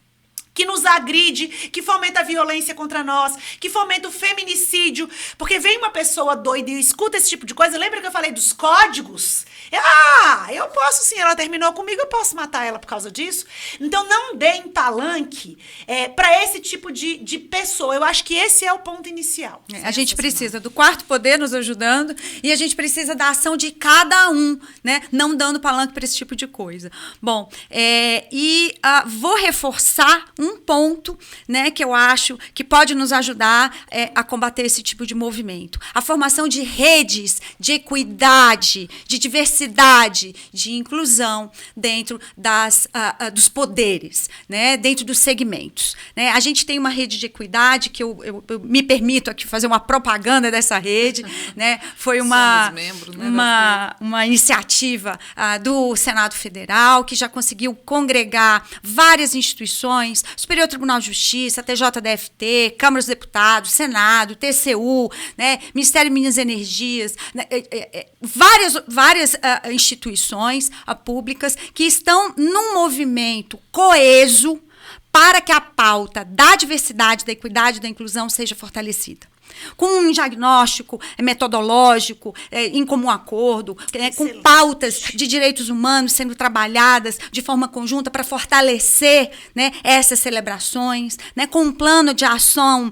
que nos agride, que fomenta a violência contra nós, que fomenta o feminicídio, porque vem uma pessoa doida e escuta esse tipo de coisa. Lembra que eu falei dos códigos? Eu posso sim, ela terminou comigo, eu posso matar ela por causa disso. Então não deem palanque para esse tipo de pessoa. Eu acho que esse é o ponto inicial. A gente precisa do quarto poder nos ajudando e a gente precisa da ação de cada um, né? Não dando palanque para esse tipo de coisa. Bom, vou reforçar um ponto, né, que eu acho que pode nos ajudar a combater esse tipo de movimento. A formação de redes de equidade, de diversidade, de de inclusão dentro dos poderes, né, dentro dos segmentos. Né? A gente tem uma rede de equidade que eu me permito aqui fazer uma propaganda dessa rede. Né? Foi uma iniciativa do Senado Federal, que já conseguiu congregar várias instituições, Superior Tribunal de Justiça, TJDFT, Câmara dos Deputados, Senado, TCU, né, Ministério de Minas e Energias, né, várias instituições públicas que estão num movimento coeso para que a pauta da diversidade, da equidade e da inclusão seja fortalecida. Com um diagnóstico metodológico, em comum acordo, com pautas de direitos humanos sendo trabalhadas de forma conjunta para fortalecer, né, essas celebrações, né, com um plano de ação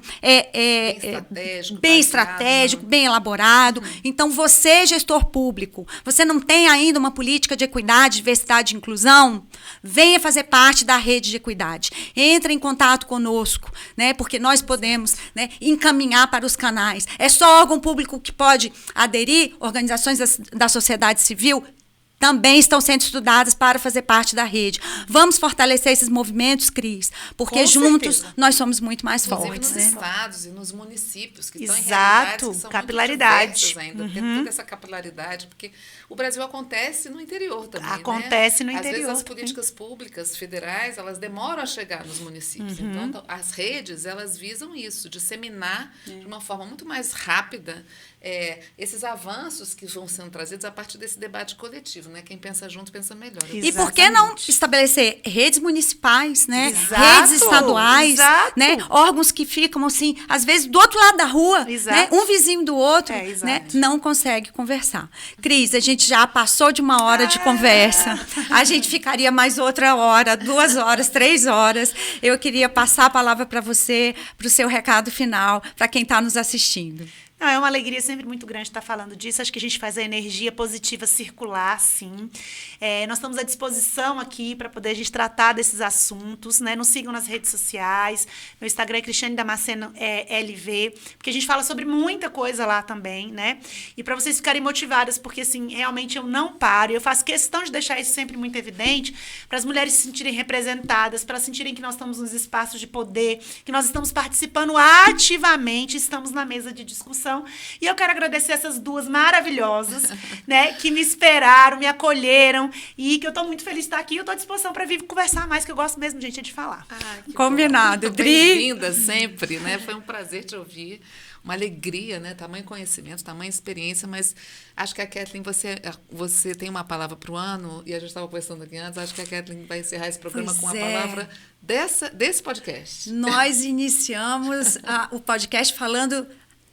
bem estratégico, bem elaborado. Então, você, gestor público, você não tem ainda uma política de equidade, diversidade e inclusão? Venha fazer parte da rede de equidade. Entre em contato conosco, né, porque nós podemos, né, encaminhar para os canais. É só órgão público que pode aderir, organizações da sociedade civil também estão sendo estudadas para fazer parte da rede. Vamos fortalecer esses movimentos, Cris, porque juntos nós somos muito mais fortes. Nos estados e nos municípios que estão em realidades que são capilaridade. muito ainda, porque toda essa capilaridade, porque o Brasil acontece no interior também, acontece né? no interior. Às vezes as políticas públicas federais, elas demoram a chegar nos municípios. Então, as redes, elas visam isso, disseminar de uma forma muito mais rápida esses avanços que vão sendo trazidos a partir desse debate coletivo, né? Quem pensa junto, pensa melhor. E por que não estabelecer redes municipais, né? Exato, redes estaduais, né? Órgãos que ficam, assim, às vezes, do outro lado da rua, né? Um vizinho do outro, né? Não consegue conversar. Cris, a gente já passou de uma hora de conversa. A gente ficaria mais outra hora, 2 horas, 3 horas. Eu queria passar a palavra para você, para o seu recado final, para quem está nos assistindo. Não, é uma alegria sempre muito grande estar falando disso. Acho que a gente faz a energia positiva circular, sim. Nós estamos à disposição aqui para poder a gente tratar desses assuntos, né? Nos sigam nas redes sociais. Meu Instagram é Cristiane Damasceno LV, porque a gente fala sobre muita coisa lá também, né? E para vocês ficarem motivadas, porque, assim, realmente eu não paro. Eu faço questão de deixar isso sempre muito evidente para as mulheres se sentirem representadas, para sentirem que nós estamos nos espaços de poder, que nós estamos participando ativamente, estamos na mesa de discussão. E eu quero agradecer essas 2 maravilhosas, né, que me esperaram, me acolheram e que eu estou muito feliz de estar aqui. Eu estou à disposição para vir conversar mais, que eu gosto mesmo, gente, de falar. Combinado, Dri. Bem-vinda sempre, né? Foi um prazer te ouvir. Uma alegria, né? Tamanho conhecimento, tamanha experiência, mas acho que a Kathleen, você tem uma palavra para o ano, e a gente estava conversando aqui antes, acho que a Kathleen vai encerrar esse programa com a palavra desse podcast. Nós iniciamos o podcast falando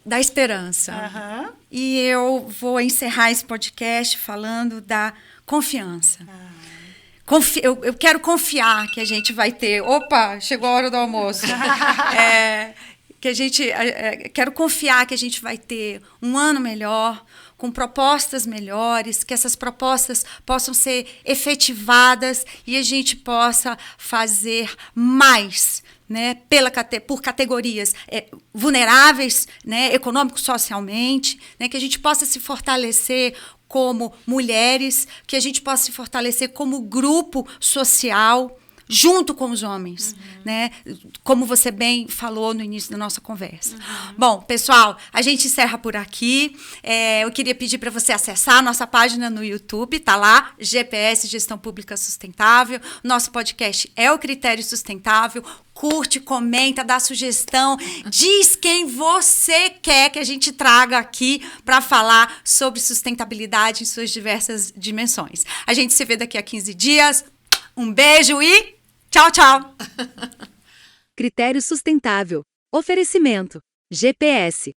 da esperança. E eu vou encerrar esse podcast falando da confiança. Eu quero confiar que a gente vai ter... Opa, chegou a hora do almoço. Quero confiar que a gente vai ter um ano melhor, com propostas melhores, que essas propostas possam ser efetivadas e a gente possa fazer mais, né, por categorias vulneráveis, né, econômico-socialmente, né, que a gente possa se fortalecer como mulheres, que a gente possa se fortalecer como grupo social, junto com os homens, né? Como você bem falou no início da nossa conversa. Bom, pessoal, a gente encerra por aqui. Eu queria pedir para você acessar a nossa página no YouTube, tá lá, GPS Gestão Pública Sustentável. Nosso podcast é o Critério Sustentável. Curte, comenta, dá sugestão, diz quem você quer que a gente traga aqui para falar sobre sustentabilidade em suas diversas dimensões. A gente se vê daqui a 15 dias. Um beijo e tchau, tchau! Critério Sustentável. Oferecimento. GPS.